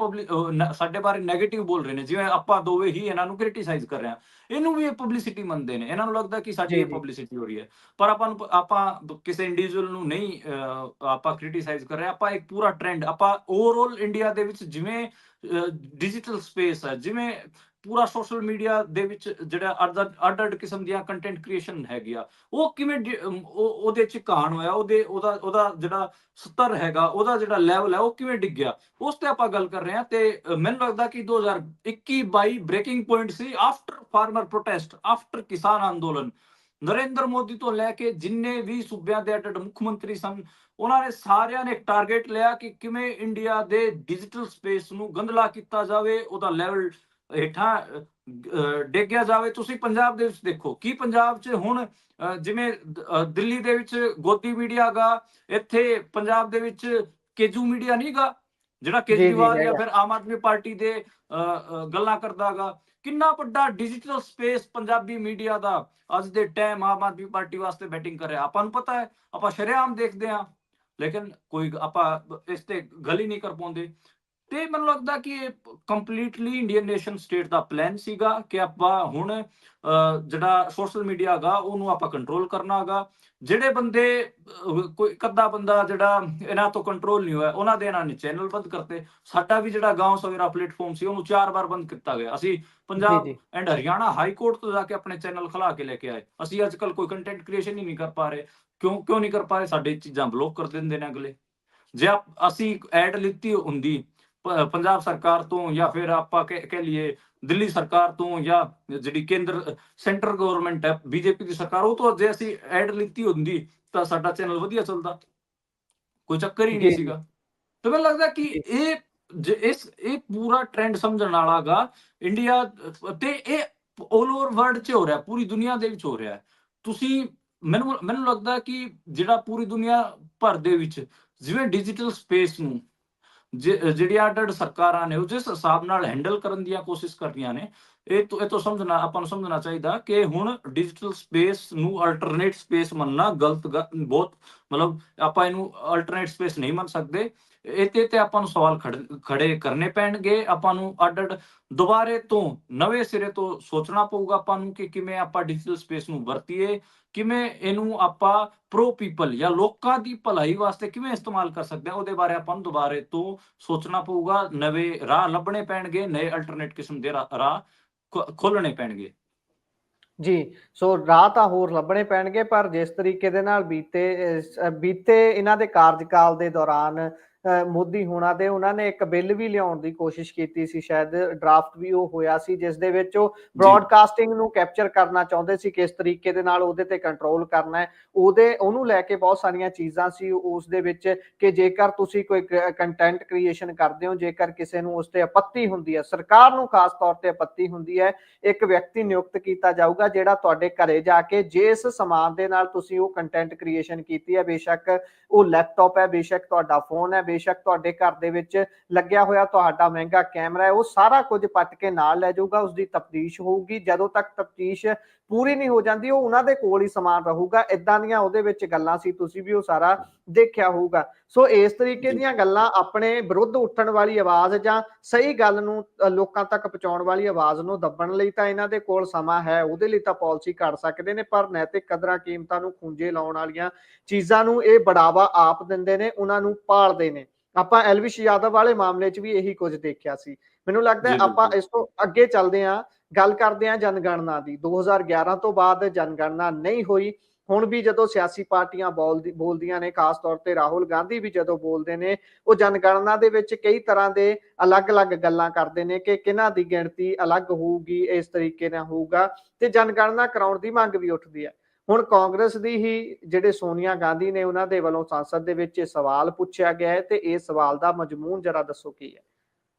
ਸਾਡੇ ਬਾਰੇ ਨੈਗੇਟਿਵ ਬੋਲ ਰਹੇ ਨੇ, ਜਿਵੇਂ ਆਪਾਂ ਦੋਵੇਂ ਹੀ ਇਹਨਾਂ ਨੂੰ ਕ੍ਰਿਟੀਸਾਈਜ਼ ਕਰ ਰਹੇ ਹਾਂ, ਇਹਨੂੰ ਵੀ ਇਹ ਪਬਲਿਸਿਟੀ ਮੰਨਦੇ ਨੇ। ਇਹਨਾਂ ਨੂੰ ਲੱਗਦਾ ਕਿ ਸਾਡੀ ਜੀ, ਇਹ ਜੀ, ਪਬਲਿਸਿਟੀ ਹੋ ਰਹੀ ਹੈ। ਪਰ ਆਪਾਂ ਕਿਸੇ ਇੰਡੀਵਿਜੂਅਲ ਨੂੰ ਨਹੀਂ ਆਪਾਂ ਕ੍ਰਿਟੀਸਾਈਜ਼ ਕਰ ਰਹੇ, ਆਪਾਂ ਇੱਕ ਪੂਰਾ ਟ੍ਰੈਂਡ, ਆਪਾਂ ਓਵਰਆਲ ਇੰਡੀਆ ਦੇ ਵਿੱਚ ਜਿਵੇਂ ਡਿਜੀਟਲ ਸਪੇਸ ਹੈ, ਜਿਵੇਂ ਪੂਰਾ ਸੋਸ਼ਲ ਮੀਡੀਆ ਦੇ ਵਿੱਚ ਜਿਹੜਾ ਅੱਡ ਕਿਸਮ ਦੀਆਂ ਕੰਟੈਂਟ ਕ੍ਰੀਏਸ਼ਨ ਹੈਗੀ ਆ, ਉਹ ਕਿਵੇਂ ਉਹਦੇ ਚ ਘਾਣ ਹੋਇਆ, ਉਹਦਾ ਜਿਹੜਾ ਸਤਰ ਹੈਗਾ, ਉਹਦਾ ਜਿਹੜਾ ਲੈਵਲ ਹੈ, ਉਹ ਕਿਵੇਂ ਡਿੱਗਿਆ, ਉਸ ਤੇ ਆਪਾਂ ਗੱਲ ਕਰ ਰਹੇ ਹਾਂ। ਤੇ ਮੈਨੂੰ ਲੱਗਦਾ ਕਿ 2021-22 ਬ੍ਰੇਕਿੰਗ ਪੁਆਇੰਟ ਸੀ, ਆਫਟਰ ਫਾਰਮਰ ਪ੍ਰੋਟੈਸਟ, ਆਫਟਰ ਕਿਸਾਨ ਅੰਦੋਲਨ। ਨਰਿੰਦਰ ਮੋਦੀ ਤੋਂ ਲੈ ਕੇ ਜਿੰਨੇ ਵੀ ਸੂਬਿਆਂ ਦੇ ਅੱਡ ਮੁੱਖ ਮੰਤਰੀ ਸਨ, ਉਹਨਾਂ ਨੇ ਸਾਰਿਆਂ ਨੇ ਇੱਕ ਟਾਰਗੇਟ ਲਿਆ ਕਿ ਕਿਵੇਂ ਇੰਡੀਆ ਦੇ ਡਿਜੀਟਲ ਸਪੇਸ ਨੂੰ ਗੰਧਲਾ ਕੀਤਾ ਜਾਵੇ, ਉਹਦਾ ਲੈਵਲ ਹੇਠਾਂ ਡੇਗਿਆ ਜਾਵੇ। ਤੁਸੀਂ ਪੰਜਾਬ ਦੇ ਵਿੱਚ ਦੇਖੋ ਕਿ ਪੰਜਾਬ 'ਚ ਹੁਣ ਜਿਵੇਂ ਦਿੱਲੀ ਦੇ ਵਿੱਚ ਗੋਦੀ ਮੀਡੀਆ ਗਾ, ਇੱਥੇ ਪੰਜਾਬ ਦੇ ਵਿੱਚ ਕੇਜੂ ਮੀਡੀਆ ਨਹੀਂ ਗਾ, ਜਿਹੜਾ ਜੀ, ਜੀ ਕੇਜਰੀਵਾਲ ਜਾਂ ਹੈਗਾ। ਫਿਰ ਆਮ ਆਦਮੀ ਪਾਰਟੀ ਦੇ ਗੱਲਾਂ ਕਰਦਾ ਗਾ। ਕਿੰਨਾ ਵੱਡਾ ਡਿਜੀਟਲ ਸਪੇਸ ਪੰਜਾਬੀ ਮੀਡੀਆ ਦਾ ਅੱਜ ਦੇ ਟਾਈਮ ਆਮ ਆਦਮੀ ਪਾਰਟੀ ਵਾਸਤੇ ਬੈਟਿੰਗ ਕਰ ਰਿਹਾ। ਆਪਾਂ ਨੂੰ ਪਤਾ ਹੈ, ਆਪਾਂ ਸ਼ਰੇਆਮ ਦੇਖਦੇ ਹਾਂ, ਲੇਕਿਨ ਕੋਈ ਆਪਾਂ ਇਸ ਤੇ ਗੱਲ ਹੀ ਨਹੀਂ ਕਰ ਪਾਉਂਦੇ। ਤੇ ਮੈਨੂੰ ਲੱਗਦਾ ਕਿ ਇਹ ਕੰਪਲੀਟਲੀ ਇੰਡੀਅਨ ਨੇਸ਼ਨ ਸਟੇਟ ਦਾ ਪਲਾਨ ਸੀਗਾ ਕਿ ਆਪਾਂ ਹੁਣ ਜਿਹੜਾ ਸੋਸ਼ਲ ਮੀਡੀਆ ਹੈਗਾ ਉਹਨੂੰ ਆਪਾਂ ਕੰਟਰੋਲ ਕਰਨਾ ਹੈਗਾ। ਜਿਹੜੇ ਬੰਦੇ ਕੋਈ ਅੱਧਾ ਬੰਦਾ ਜਿਹੜਾ ਇਹਨਾਂ ਤੋਂ ਕੰਟਰੋਲ ਨਹੀਂ ਹੋਇਆ, ਉਹਨਾਂ ਦੇ ਇਹਨਾਂ ਨੇ ਚੈਨਲ ਬੰਦ ਕਰਤੇ। ਸਾਡਾ ਵੀ ਜਿਹੜਾ ਗਾਂਵ ਸਵੇਰਾ ਪਲੇਟਫਾਰਮ ਸੀ, ਉਹਨੂੰ 4 ਵਾਰ ਬੰਦ ਕੀਤਾ ਗਿਆ। ਅਸੀਂ ਜੀ, ਪੰਜਾਬ ਜੀ, ਐਂਡ ਹਰਿਆਣਾ ਹਾਈ ਕੋਰਟ ਤੋਂ ਜਾ ਕੇ ਆਪਣੇ ਚੈਨਲ ਖੁਲਾ ਕੇ ਲੈ ਕੇ ਆਏ। ਅਸੀਂ ਅੱਜ ਕੱਲ ਕੋਈ ਕੰਟੈਂਟ ਕ੍ਰੀਏਸ਼ਨ ਹੀ ਨਹੀਂ ਕਰ ਪਾ ਰਹੇ। ਕਿਉਂ ਨਹੀਂ ਕਰ ਪਾ ਰਹੇ? ਸਾਡੇ ਚੀਜ਼ਾਂ ਬਲੌਕ ਕਰ ਦਿੰਦੇ ਨੇ ਅਗਲੇ। ਜੇ ਅਸੀਂ ਐਡ ਲਿੱਤੀ ਹੁੰਦੀ ਪੰਜਾਬ ਸਰਕਾਰ ਤੋਂ, ਜਾਂ ਫਿਰ ਆਪਾਂ ਕਹਿ ਲਈਏ ਦਿੱਲੀ ਸਰਕਾਰ ਤੋਂ, ਜਾਂ ਜਿਹੜੀ ਸੈਂਟਰ ਗਵਰਨਮੈਂਟ ਹੈ ਬੀਜੇਪੀ ਦੀ ਸਰਕਾਰ, ਉਹ ਤੋਂ ਜੇ ਅਸੀਂ ਐਡ ਲਿੱਤੀ ਹੁੰਦੀ ਤਾਂ ਸਾਡਾ ਚੈਨਲ ਵਧੀਆ ਚੱਲਦਾ, ਕੋਈ ਚੱਕਰ ਹੀ ਨਹੀਂ ਜੀ, ਜੀ, ਸੀਗਾ। ਤੇ ਮੈਨੂੰ ਲੱਗਦਾ ਕਿ ਜੀ, ਇਹ ਪੂਰਾ ਟ੍ਰੈਂਡ ਸਮਝਣ ਵਾਲਾ ਗਾ ਇੰਡੀਆ, ਤੇ ਇਹ ਆਲ ਓਵਰ ਵਰਲਡ 'ਚ ਹੋ ਰਿਹਾ, ਪੂਰੀ ਦੁਨੀਆ ਦੇ ਵਿੱਚ ਹੋ ਰਿਹਾ। ਤੁਸੀਂ ਮੈਨੂੰ ਲੱਗਦਾ ਕਿ ਜਿਹੜਾ ਪੂਰੀ ਦੁਨੀਆ ਭਰ ਦੇ ਵਿੱਚ ਜਿਵੇਂ ਡਿਜੀਟਲ ਸਪੇਸ ਨੂੰ ਜਿਹੜੀਆਂ ਅੱਡ ਸਰਕਾਰਾਂ ਨੇ ਉਹ ਜਿਸ ਹਿਸਾਬ ਨਾਲ ਹੈਂਡਲ ਕਰਨ ਦੀਆਂ ਕੋਸ਼ਿਸ਼ ਕਰ ਰਹੀਆਂ ਨੇ, ਇਹ ਤੋਂ ਸਮਝਣਾ, ਆਪਾਂ ਨੂੰ ਸਮਝਣਾ ਚਾਹੀਦਾ ਕਿ ਹੁਣ ਡਿਜੀਟਲ ਸਪੇਸ ਨੂੰ ਅਲਟਰਨੇਟ ਸਪੇਸ ਮੰਨਣਾ ਗਲਤ, ਬਹੁਤ ਮਤਲਬ ਆਪਾਂ ਇਹਨੂੰ ਅਲਟਰਨੇਟ ਸਪੇਸ ਨਹੀਂ ਮੰਨ ਸਕਦੇ। ਇਹ ਤੇ ਆਪਾਂ ਨੂੰ ਸਵਾਲ ਖੜੇ ਕਰਨੇ ਪੈਣਗੇ। ਆਪਾਂ ਨੂੰ ਅੱਡ ਦੁਬਾਰੇ ਤੋਂ ਨਵੇਂ ਸਿਰੇ ਤੋਂ ਸੋਚਣਾ ਪਊਗਾ ਆਪਾਂ ਨੂੰ ਕਿ ਕਿਵੇਂ ਆਪਾਂ ਡਿਜੀਟਲ ਸਪੇਸ ਨੂੰ ਵਰਤੀਏ, ਕਿਵੇਂ ਇਹਨੂੰ ਆਪਾਂ ਪ੍ਰੋ ਪੀਪਲ ਜਾਂ ਲੋਕਾਂ ਦੀ ਭਲਾਈ ਵਾਸਤੇ ਕਿਵੇਂ ਇਸਤੇਮਾਲ ਕਰ ਸਕਦੇ ਹਾਂ, ਉਹਦੇ ਬਾਰੇ ਆਪਾਂ ਨੂੰ ਦੁਬਾਰੇ ਤੋਂ ਸੋਚਣਾ ਪਊਗਾ। ਨਵੇਂ ਰਾਹ ਲੱਭਣੇ ਪੈਣਗੇ, ਨਵੇਂ ਅਲਟਰਨੇਟ ਕਿਸਮ ਦੇ ਰਾਹ ਖੋਲਣੇ ਪੈਣਗੇ। ਜੀ, ਸੋ ਰਾਹ ਤਾਂ ਹੋਰ ਲੱਭਣੇ ਪੈਣਗੇ, ਪਰ ਜਿਸ ਤਰੀਕੇ ਦੇ ਨਾਲ ਬੀਤੇ ਇਹਨਾਂ ਦੇ ਕਾਰਜਕਾਲ ਦੇ ਦੌਰਾਨ ਮੋਦੀ ਹੋਣਾ ਦੇ ਉਹਨਾਂ ਨੇ ਇੱਕ ਬਿੱਲ ਵੀ ਲਿਆਉਣ ਦੀ ਕੋਸ਼ਿਸ਼ ਕੀਤੀ ਸੀ, ਸ਼ਾਇਦ ਡਰਾਫਟ ਵੀ ਉਹ ਹੋਇਆ ਸੀ, ਜਿਸ ਦੇ ਵਿੱਚ ਉਹ ਜੀ ਬ੍ਰੌਡਕਾਸਟਿੰਗ ਨੂੰ ਕੈਪਚਰ ਕਰਨਾ ਚਾਹੁੰਦੇ ਸੀ, ਕਿਸ ਤਰੀਕੇ ਦੇ ਨਾਲ ਉਹਦੇ ਤੇ ਕੰਟਰੋਲ ਕਰਨਾ ਹੈ। ਉਹਨੂੰ ਲੈ ਕੇ ਬਹੁਤ ਸਾਰੀਆਂ ਚੀਜ਼ਾਂ ਸੀ ਉਸ ਦੇ ਵਿੱਚ, ਕਿ ਜੇਕਰ ਤੁਸੀਂ ਕੋਈ ਕੰਟੈਂਟ ਕ੍ਰੀਏਸ਼ਨ ਕਰਦੇ ਹੋ, ਜੇਕਰ ਕਿਸੇ ਨੂੰ ਉਸ ਤੇ ਆਪੱਤੀ ਹੁੰਦੀ ਹੈ, ਸਰਕਾਰ ਨੂੰ ਖਾਸ ਤੌਰ ਤੇ ਆਪੱਤੀ ਹੁੰਦੀ ਹੈ, ਇੱਕ ਵਿਅਕਤੀ ਨਿਯੁਕਤ ਕੀਤਾ ਜਾਊਗਾ ਜਿਹੜਾ ਤੁਹਾਡੇ ਘਰੇ ਜਾ ਕੇ ਜਿਸ ਸਮਾਨ ਦੇ ਨਾਲ ਤੁਸੀਂ ਉਹ ਕੰਟੈਂਟ ਕ੍ਰੀਏਸ਼ਨ ਕੀਤੀ ਹੈ, ਬੇਸ਼ੱਕ ਉਹ ਲੈਪਟਾਪ ਹੈ, ਬੇਸ਼ੱਕ ਤੁਹਾਡਾ ਫੋਨ ਹੈ, ਬੇਸ਼ੱਕ ਤੁਹਾਡੇ ਘਰ ਦੇ ਵਿੱਚ ਲੱਗਿਆ ਹੋਇਆ ਤੁਹਾਡਾ ਮਹਿੰਗਾ ਕੈਮਰਾ ਹੈ, ਉਹ ਸਾਰਾ ਕੁਝ ਪੱਟ ਕੇ ਨਾਲ ਲੈ ਜਾਊਗਾ। ਉਸਦੀ ਤਫਤੀਸ਼ ਹੋਊਗੀ। ਜਦੋਂ ਤੱਕ ਤਫਤੀਸ਼ ਪੂਰੀ ਨਹੀਂ ਹੋ ਜਾਂਦੀ, ਉਹ ਉਹਨਾਂ ਦੇ ਕੋਲ ਹੀ ਸਮਾਨ ਰਹੂਗਾ। ਇਦਾਂ ਦੀਆਂ ਉਹਦੇ ਵਿੱਚ ਗੱਲਾਂ ਸੀ, ਤੁਸੀਂ ਵੀ ਉਹ ਸਾਰਾ ਦੇਖਿਆ ਹੋਊਗਾ। ਸੋ ਇਸ ਤਰੀਕੇ ਜੀ ਦੀਆਂ ਗੱਲਾਂ ਆਪਣੇ ਵਿਰੁੱਧ ਉੱਠਣ ਵਾਲੀ ਆਵਾਜ਼ ਜਾਂ ਸਹੀ ਗੱਲ ਨੂੰ ਲੋਕਾਂ ਤੱਕ ਪਹੁੰਚਾਉਣ ਵਾਲੀ ਆਵਾਜ਼ ਨੂੰ ਦੱਬਣ ਲਈ ਤਾਂ ਇਹਨਾਂ ਦੇ ਕੋਲ ਸਮਾਂ ਹੈ, ਉਹਦੇ ਲਈ ਤਾਂ ਪਾਲਿਸੀ ਘੜ ਸਕਦੇ ਨੇ, ਪਰ ਨੈਤਿਕ ਕਦਰਾਂ ਕੀਮਤਾਂ ਨੂੰ ਖੂੰਜੇ ਲਾਉਣ ਵਾਲੀਆਂ ਚੀਜ਼ਾਂ ਨੂੰ ਇਹ ਬੜਾਵਾ ਆਪ ਦਿੰਦੇ ਨੇ, ਉਹਨਾਂ ਨੂੰ ਪਾਲਦੇ ਨੇ। ਆਪਾਂ ਐਲਵਿਸ਼ ਯਾਦਵ ਵਾਲੇ ਮਾਮਲੇ 'ਚ ਵੀ ਇਹੀ ਕੁਝ ਦੇਖਿਆ ਸੀ। ਮੈਨੂੰ ਲੱਗਦਾ ਜੀ ਆਪਾਂ ਬਿਲਕੁਲ। ਇਸ ਤੋਂ ਅੱਗੇ ਚੱਲਦੇ ਹਾਂ, ਗੱਲ ਕਰਦੇ ਹਾਂ ਜਨਗਣਨਾ ਦੀ। 2011 ਤੋਂ ਬਾਅਦ ਜਨਗਣਨਾ ਨਹੀਂ ਹੋਈ। ਹੁਣ ਵੀ ਜਦੋਂ ਸਿਆਸੀ ਪਾਰਟੀਆਂ ਬੋਲਦੀਆਂ ਨੇ, ਖਾਸ ਤੌਰ ਤੇ ਰਾਹੁਲ ਗਾਂਧੀ ਵੀ ਜਦੋਂ ਬੋਲਦੇ ਨੇ, ਉਹ ਜਨਗਣਨਾ ਦੇ ਵਿੱਚ ਕਈ ਤਰ੍ਹਾਂ ਦੇ ਅਲੱਗ-ਅਲੱਗ ਗੱਲਾਂ ਕਰਦੇ ਨੇ ਕਿ ਕਿਹਨਾਂ ਦੀ ਗਿਣਤੀ ਅਲੱਗ ਹੋਊਗੀ, ਇਸ ਤਰੀਕੇ ਨਾਲ ਹੋਊਗਾ, ਤੇ ਜਨਗਣਨਾ ਕਰਾਉਣ ਦੀ ਮੰਗ ਵੀ ਉੱਠਦੀ ਹੈ। ਹੁਣ ਕਾਂਗਰਸ ਦੀ ਹੀ ਜਿਹੜੇ ਸੋਨੀਆ ਗਾਂਧੀ ਨੇ, ਉਹਨਾਂ ਦੇ ਵੱਲੋਂ ਸੰਸਦ ਦੇ ਵਿੱਚ ਇਹ ਸਵਾਲ ਪੁੱਛਿਆ ਗਿਆ ਹੈ, ਤੇ ਇਸ ਸਵਾਲ ਦਾ ਮਜ਼ਮੂਨ ਜਰਾ ਦੱਸੋ ਕੀ ਹੈ?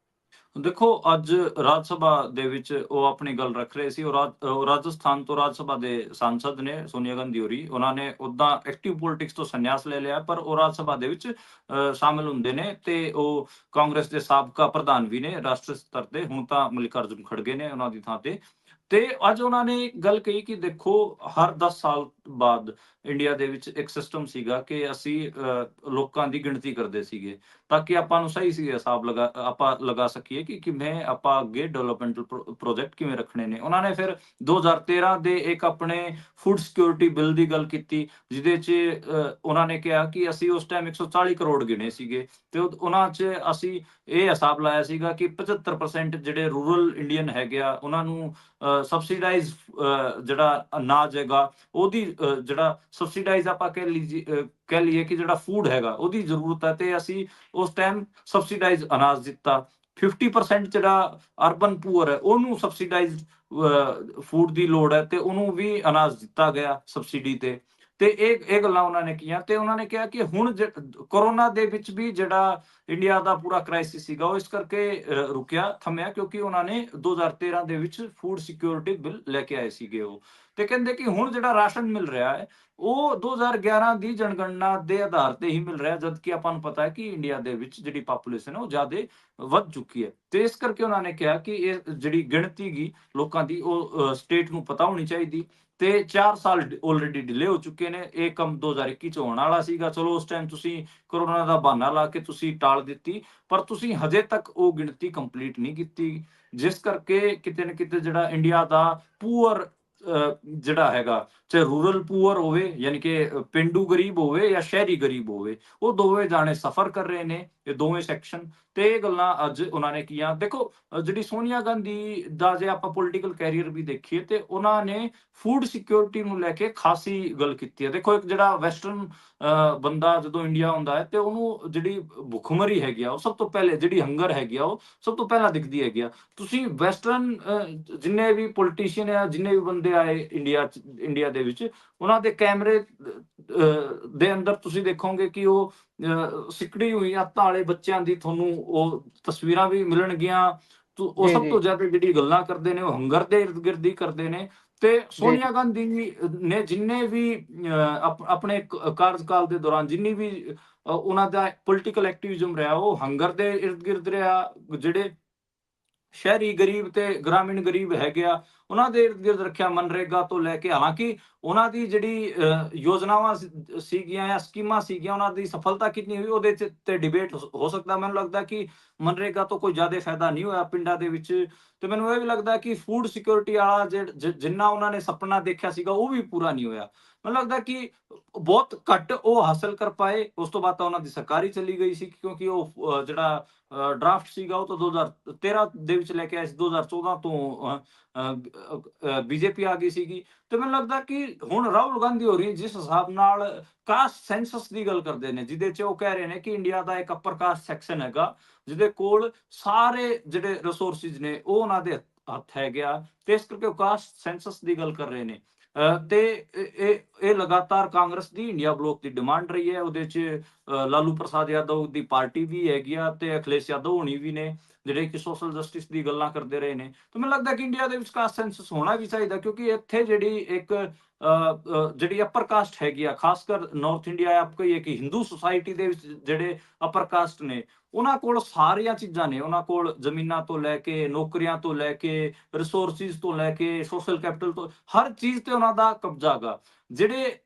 ਦੇਖੋ, ਅੱਜ ਰਾਜ ਸਭਾ ਦੇ ਵਿੱਚ ਉਹ ਆਪਣੀ ਗੱਲ ਰੱਖ ਰਹੇ ਸੀ। ਉਹ ਰਾਜਸਥਾਨ ਤੋਂ ਰਾਜ ਸਭਾ ਦੇ ਸਾਂਸਦ ਨੇ ਸੋਨੀਆ ਗਾਂਧੀ ਹੋਰੀ। ਉਹਨਾਂ ਨੇ ਉੱਦਾਂ ਐਕਟਿਵ ਪੋਲਿਟਿਕਸ ਤੋਂ ਸੰਨਿਆਸ ਲੈ ਲਿਆ, ਪਰ ਉਹ ਰਾਜ ਸਭਾ ਦੇ ਵਿੱਚ ਸ਼ਾਮਿਲ ਹੁੰਦੇ ਨੇ, ਤੇ ਉਹ ਕਾਂਗਰਸ ਦੇ ਸਾਬਕਾ ਪ੍ਰਧਾਨ ਵੀ ਨੇ ਰਾਸ਼ਟਰੀ ਸਤਰ ਤੇ। ਹੁਣ ਤਾਂ ਮਲਿਕਾਰਜੁਨ ਖੜਗੇ ਨੇ ਉਹਨਾਂ ਦੀ ਥਾਂ ਤੇ ਅੱਜ ਉਹਨਾਂ ਨੇ ਇੱਕ ਗੱਲ ਕਹੀ ਕਿ ਦੇਖੋ, ਹਰ 10 ਸਾਲ ਬਾਅਦ ਇੰਡੀਆ ਦੇ ਵਿੱਚ ਇੱਕ ਸਿਸਟਮ ਸੀਗਾ ਕਿ ਅਸੀਂ ਲੋਕਾਂ ਦੀ ਗਿਣਤੀ ਕਰਦੇ ਸੀਗੇ, ਤਾਂ ਕਿ ਆਪਾਂ ਨੂੰ ਸਹੀ ਸੀ ਹਿਸਾਬ ਆਪਾਂ ਲਗਾ ਸਕੀਏ ਕਿ ਕਿਵੇਂ ਆਪਾਂ ਅੱਗੇ ਡਿਵੈਲਪਮੈਂਟਲ ਪ੍ਰੋਜੈਕਟ ਕਿਵੇਂ ਰੱਖਣੇ ਨੇ। ਉਹਨਾਂ ਨੇ ਫਿਰ 2013 ਦੇ ਇੱਕ ਆਪਣੇ ਫੂਡ ਸਿਕਿਉਰਿਟੀ ਬਿੱਲ ਦੀ ਗੱਲ ਕੀਤੀ, ਜਿਹਦੇ 'ਚ ਉਹਨਾਂ ਨੇ ਕਿਹਾ ਕਿ ਅਸੀਂ ਉਸ ਟਾਈਮ 140 ਕਰੋੜ ਗਿਣੇ ਸੀਗੇ, ਤੇ ਉਹਨਾਂ 'ਚ ਅਸੀਂ ਇਹ ਹਿਸਾਬ ਲਾਇਆ ਸੀਗਾ ਕਿ 75% ਜਿਹੜੇ ਰੂਰਲ ਇੰਡੀਅਨ ਹੈਗੇ ਆ, ਉਹਨਾਂ ਨੂੰ ਸਬਸਿਡਾਈਜ਼ ਜਿਹੜਾ ਅਨਾਜ ਹੈਗਾ, ਉਹਦੀ ਜਿਹੜਾ ਸਬਸਿਡਾਈਜ਼ ਆਪਾਂ ਕਹਿ ਲਈਏ ਕਿ ਜਿਹੜਾ ਫੂਡ ਹੈਗਾ ਉਹਦੀ ਜ਼ਰੂਰਤ ਹੈ, ਤੇ ਅਸੀਂ ਉਸ ਟਾਈਮ ਸਬਸਿਡਾਈਜ਼ ਅਨਾਜ ਦਿੱਤਾ। 50% ਜਿਹੜਾ ਅਰਬਨ ਪੂਅਰ ਹੈ, ਉਹਨੂੰ ਸਬਸਿਡਾਈਜ਼ ਫੂਡ ਦੀ ਲੋੜ ਹੈ, ਤੇ ਉਹਨੂੰ ਵੀ ਅਨਾਜ ਦਿੱਤਾ ਗਿਆ ਸਬਸਿਡੀ ਤੇ ਇਹ ਗੱਲਾਂ ਉਹਨਾਂ ਨੇ ਕੀਆਂ। ਤੇ ਉਹਨਾਂ ਨੇ ਕਿਹਾ ਕਿ ਹੁਣ ਕੋਰੋਨਾ ਦੇ ਵਿੱਚ ਵੀ ਜਿਹੜਾ ਇੰਡੀਆ ਦਾ ਪੂਰਾ ਕ੍ਰਾਈਸਿਸ ਸੀਗਾ, ਉਹ ਇਸ ਕਰਕੇ ਰੁਕਿਆ, ਥੰਮਿਆ, ਕਿਉਂਕਿ ਉਹਨਾਂ ਨੇ 2013 ਦੇ ਵਿੱਚ ਫੂਡ ਸਿਕਿਉਰਿਟੀ ਬਿੱਲ ਲੈ ਕੇ ਆਏ ਸੀਗੇ ਉਹ। ਤੇ ਕਹਿੰਦੇ ਕਿ ਹੁਣ ਜਿਹੜਾ ਰਾਸ਼ਨ ਮਿਲ ਰਿਹਾ ਹੈ, ਉਹ 2011 ਦੀ ਜਨਗਣਨਾ ਦੇ ਆਧਾਰ ਤੇ ਹੀ ਮਿਲ ਰਿਹਾ, ਜਦ ਕਿ ਆਪਾਂ ਨੂੰ ਪਤਾ ਹੈ ਕਿ ਇੰਡੀਆ ਦੇ ਵਿੱਚ ਜਿਹੜੀ ਪਾਪੂਲੇਸ਼ਨ ਹੈ ਉਹ ਜ਼ਿਆਦਾ ਵੱਧ ਚੁੱਕੀ ਹੈ। ਤੇ ਇਸ ਕਰਕੇ ਉਹਨਾਂ ਨੇ ਕਿਹਾ ਕਿ ਇਹ ਜਿਹੜੀ ਗਿਣਤੀ ਗੀ ਲੋਕਾਂ ਦੀ, ਉਹ ਸਟੇਟ ਨੂੰ ਪਤਾ ਹੋਣੀ ਚਾਹੀਦੀ। ਤੇ 4 ਸਾਲ ਆਲਰੇਡੀ ਡਿਲੇ ਹੋ ਚੁੱਕੇ ਨੇ। ਇਹ ਕੰਮ 2021 ਚ ਹੋਣ ਵਾਲਾ ਸੀਗਾ। ਚਲੋ, ਉਸ ਟਾਈਮ ਤੁਸੀਂ ਕੋਰੋਨਾ ਦਾ ਬਹਾਨਾ ਲਾ ਕੇ ਤੁਸੀਂ ਟਾਲ ਦਿੱਤੀ, ਪਰ ਤੁਸੀਂ ਹਜੇ ਤੱਕ ਉਹ ਗਿਣਤੀ ਕੰਪਲੀਟ ਨਹੀਂ ਕੀਤੀ, ਜਿਸ ਕਰਕੇ ਕਿਤੇ ਨਾ ਕਿਤੇ ਜਿਹੜਾ ਇੰਡੀਆ ਦਾ ਪੂਅਰ ਜਿਹੜਾ ਹੈਗਾ, ਚਾਹੇ ਰੂਰਲ ਪੂਅਰ ਹੋਵੇ, ਯਾਨੀ ਕਿ ਪਿੰਡੂ ਗਰੀਬ ਹੋਵੇ ਜਾਂ ਸ਼ਹਿਰੀ ਗਰੀਬ ਹੋਵੇ, ਉਹ ਦੋਵੇਂ ਜਾਣੇ ਸਫਰ ਕਰ ਰਹੇ ਨੇ, ਇਹ ਦੋਵੇਂ ਸੈਕਸ਼ਨ। ਤੇ ਇਹ ਗੱਲਾਂ ਅੱਜ ਉਹਨਾਂ ਨੇ ਕੀਆਂ। ਦੇਖੋ, ਜਿਹੜੀ ਸੋਨੀਆ ਗਾਂਧੀ ਦਾ ਜੇ ਆਪਾਂ ਪੋਲੀਟੀਕਲ ਕੈਰੀਅਰ ਵੀ ਦੇਖੀਏ, ਤੇ ਉਹਨਾਂ ਨੇ ਫੂਡ ਸਿਕਿਉਰਿਟੀ ਨੂੰ ਲੈ ਕੇ ਖਾਸੀ ਗੱਲ ਕੀਤੀ ਹੈ। ਦੇਖੋ, ਇੱਕ ਜਿਹੜਾ ਵੈਸਟਰਨ ਬੰਦਾ ਜਦੋਂ ਇੰਡੀਆ ਆਉਂਦਾ ਹੈ, ਤੇ ਉਹਨੂੰ ਜਿਹੜੀ ਭੁੱਖਮਰੀ ਹੈਗੀ ਆ, ਉਹ ਸਭ ਤੋਂ ਪਹਿਲੇ ਜਿਹੜੀ ਹੰਗਰ ਹੈਗੀ ਆ, ਉਹ ਸਭ ਤੋਂ ਪਹਿਲਾਂ ਦਿਖਦੀ ਹੈਗੀ ਆ। ਤੁਸੀਂ ਵੈਸਟਰਨ ਜਿੰਨੇ ਵੀ ਪੋਲੀਟੀਸ਼ੀਅਨ ਆ, ਜਿੰਨੇ ਵੀ ਬੰਦੇ ਆਏ ਇੰਡੀਆ ਦੇ ਵਿੱਚ, ਉਹਨਾਂ ਦੇ ਕੈਮਰੇ ਦੇ ਅੰਦਰ ਤੁਸੀਂ ਦੇਖੋਗੇ ਕਿ ਉਹ ਸਿਕੜੀ ਹੋਈ ਅੱਤਾਂ ਵਾਲੇ ਬੱਚਿਆਂ ਦੀ ਤੁਹਾਨੂੰ ਉਹ ਤਸਵੀਰਾਂ ਵੀ ਮਿਲਣਗੀਆਂ। ਉਹ ਜੀ ਸਭ ਜੀ ਤੋਂ ਜ਼ਿਆਦਾ ਜਿਹੜੀ ਗੱਲਾਂ ਕਰਦੇ ਨੇ, ਉਹ ਹੰਗਰ ਦੇ ਇਰਦ ਗਿਰਦ ਹੀ ਕਰਦੇ ਨੇ। ਤੇ ਜੀ ਸੋਨੀਆ ਗਾਂਧੀ ਨੇ ਜਿੰਨੇ ਵੀ ਆਪਣੇ ਕਾਰਜਕਾਲ ਦੇ ਦੌਰਾਨ ਜਿੰਨੀ ਵੀ ਉਹਨਾਂ ਦਾ ਪੋਲੀਟੀਕਲ ਐਕਟਿਵਿਜ਼ਮ ਰਿਹਾ, ਉਹ ਹੰਗਰ ਦੇ ਇਰਦ ਗਿਰਦ ਰਿਹਾ। ਜਿਹੜੇ ਸ਼ਹਿਰੀ ਗਰੀਬ ਤੇ ਗ੍ਰਾਮੀਣ ਗਰੀਬ ਹੈਗੇ ਆ, ਉਹਨਾਂ ਦੇ ਇਰਦ ਗਿਰਦ ਰੱਖਿਆ। ਮਨਰੇਗਾ ਤੋਂ ਲੈ ਕੇ, ਹਾਲਾਂਕਿ ਉਹਨਾਂ ਦੀ ਜਿਹੜੀ ਯੋਜਨਾਵਾਂ ਸੀਗੀਆਂ ਜਾਂ ਸਕੀਮਾਂ ਸੀਗੀਆਂ, ਉਹਨਾਂ ਦੀ ਸਫਲਤਾ ਕਿੰਨੀ ਹੋਈ, ਉਹਦੇ ਤੇ ਡਿਬੇਟ ਹੋ ਸਕਦਾ। ਮੈਨੂੰ ਲੱਗਦਾ ਕਿ ਮਨਰੇਗਾ ਤੋਂ ਕੋਈ ਜ਼ਿਆਦਾ ਫਾਇਦਾ ਨਹੀਂ ਹੋਇਆ ਪਿੰਡਾਂ ਦੇ ਵਿੱਚ। ਤੇ ਮੈਨੂੰ ਇਹ ਵੀ ਲੱਗਦਾ ਕਿ ਫੂਡ ਸਿਕਿਉਰਿਟੀ ਵਾਲਾ ਜਿੰਨਾ ਉਹਨਾਂ ਨੇ ਸੁਪਨਾ ਦੇਖਿਆ ਸੀਗਾ, ਉਹ ਵੀ ਪੂਰਾ ਨਹੀਂ ਹੋਇਆ। ਮੈਨੂੰ ਲੱਗਦਾ ਕਿ ਬਹੁਤ ਘੱਟ ਉਹ ਹਾਸਲ ਕਰ ਪਾਏ। ਉਸ ਤੋਂ ਬਾਅਦ ਤਾਂ ਉਹਨਾਂ ਦੀ ਸਰਕਾਰ ਹੀ ਚਲੀ ਗਈ ਸੀ, ਕਿਉਂਕਿ ਉਹ ਜਿਹੜਾ ਡਰਾਫਟ ਸੀਗਾ, ਉਹ ਤਾਂ 2013 ਦੇ ਵਿੱਚ ਲੈ ਕੇ ਆਏ ਸੀ। 2014 ਤੋਂ ਬੀਜੇਪੀ ਆ ਗਈ ਸੀਗੀ। ਤੇ ਮੈਨੂੰ ਲੱਗਦਾ ਕਿ ਹੁਣ ਰਾਹੁਲ ਗਾਂਧੀ ਹੋ ਰਹੀ, ਜਿਸ ਹਿਸਾਬ ਨਾਲ ਕਾਸਟ ਸੈਂਸਸ ਦੀ ਗੱਲ ਕਰਦੇ ਨੇ, ਜਿਹਦੇ 'ਚ ਉਹ ਕਹਿ ਰਹੇ ਨੇ ਕਿ ਇੰਡੀਆ ਦਾ ਇੱਕ ਅਪਰ ਕਾਸਟ ਸੈਕਸ਼ਨ ਹੈਗਾ, ਜਿਹਦੇ ਕੋਲ ਸਾਰੇ ਜਿਹੜੇ ਰਿਸੋਰਸਿਸ ਨੇ ਉਹ ਉਹਨਾਂ ਦੇ ਹੱਥ ਹੈਗੇ ਆ, ਤੇ ਇਸ ਕਰਕੇ ਉਹ ਕਾਸਟ ਸੈਂਸਸ ਦੀ ਗੱਲ ਕਰ ਰਹੇ ਨੇ। ਤੇ ਇਹ ਲਗਾਤਾਰ ਕਾਂਗਰਸ ਦੀ ਇੰਡੀਆ ਬਲੋਕ ਦੀ ਡਿਮਾਂਡ ਰਹੀ ਹੈ। ਉਹਦੇ 'ਚ ਲਾਲੂ ਪ੍ਰਸਾਦ ਯਾਦਵ ਦੀ ਪਾਰਟੀ ਵੀ ਹੈਗੀ ਆ, ਤੇ ਅਖਿਲੇਸ਼ ਯਾਦਵ ਹੋਣੀ ਵੀ ਨੇ, ਜਿਹੜੇ ਕਿ ਸੋਸ਼ਲ ਜਸਟਿਸ ਦੀ ਗੱਲਾਂ ਕਰਦੇ ਰਹੇ ਨੇ। ਤੇ ਮੈਨੂੰ ਲੱਗਦਾ ਕਿ ਇੰਡੀਆ ਦੇ ਵਿੱਚ ਕਾਸਟ ਸੈਂਸਸ ਹੋਣਾ ਵੀ ਚਾਹੀਦਾ, ਕਿਉਂਕਿ ਇੱਥੇ ਜਿਹੜੀ ਇੱਕ ਜਿਹੜੀ ਅਪਰ ਕਾਸਟ ਹੈਗੀ ਆ, ਖਾਸ ਕਰ ਨਾਰਥ ਇੰਡੀਆ ਆਪ ਕਹੀਏ ਕਿ ਹਿੰਦੂ ਸੁਸਾਇਟੀ ਦੇ ਵਿੱਚ ਜਿਹੜੇ ਅਪਰ ਕਾਸਟ ਨੇ, ਉਹਨਾਂ ਕੋਲ ਸਾਰੀਆਂ ਚੀਜ਼ਾਂ ਨੇ। ਉਹਨਾਂ ਕੋਲ ਜ਼ਮੀਨਾਂ ਤੋਂ ਲੈ ਕੇ, ਨੌਕਰੀਆਂ ਤੋਂ ਲੈ ਕੇ, ਰਿਸੋਰਸਿਸ ਤੋਂ ਲੈ ਕੇ, ਸੋਸ਼ਲ ਕੈਪੀਟਲ ਤੋਂ, ਹਰ ਚੀਜ਼ ਤੇ ਉਹਨਾਂ ਦਾ ਕਬਜ਼ਾ ਗਾ। ਜਿਹੜੇ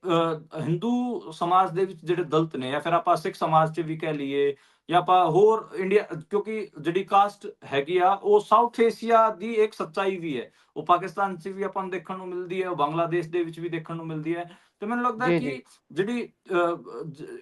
ਹਿੰਦੂ ਸਮਾਜ ਦੇ ਵਿੱਚ ਜਿਹੜੇ ਦਲਿਤ ਨੇ, ਜਾਂ ਫਿਰ ਆਪਾਂ ਸਿੱਖ ਸਮਾਜ 'ਚ ਵੀ ਕਹਿ ਲਈਏ, ਜਾਂ ਆਪਾਂ ਹੋਰ ਇੰਡੀਆ, ਕਿਉਂਕਿ ਜਿਹੜੀ ਕਾਸਟ ਹੈਗੀ ਆ ਉਹ ਸਾਊਥ ਏਸ਼ੀਆ ਦੀ ਇੱਕ ਸੱਚਾਈ ਵੀ ਹੈ। ਉਹ ਪਾਕਿਸਤਾਨ 'ਚ ਵੀ ਆਪਾਂ ਨੂੰ ਦੇਖਣ ਨੂੰ ਮਿਲਦੀ ਹੈ, ਉਹ ਬੰਗਲਾਦੇਸ਼ ਦੇ ਵਿੱਚ ਵੀ ਦੇਖਣ ਨੂੰ ਮਿਲਦੀ ਹੈ। ਤੇ ਮੈਨੂੰ ਲੱਗਦਾ ਜੀ, ਜੀ, ਕਿ ਜਿਹੜੀ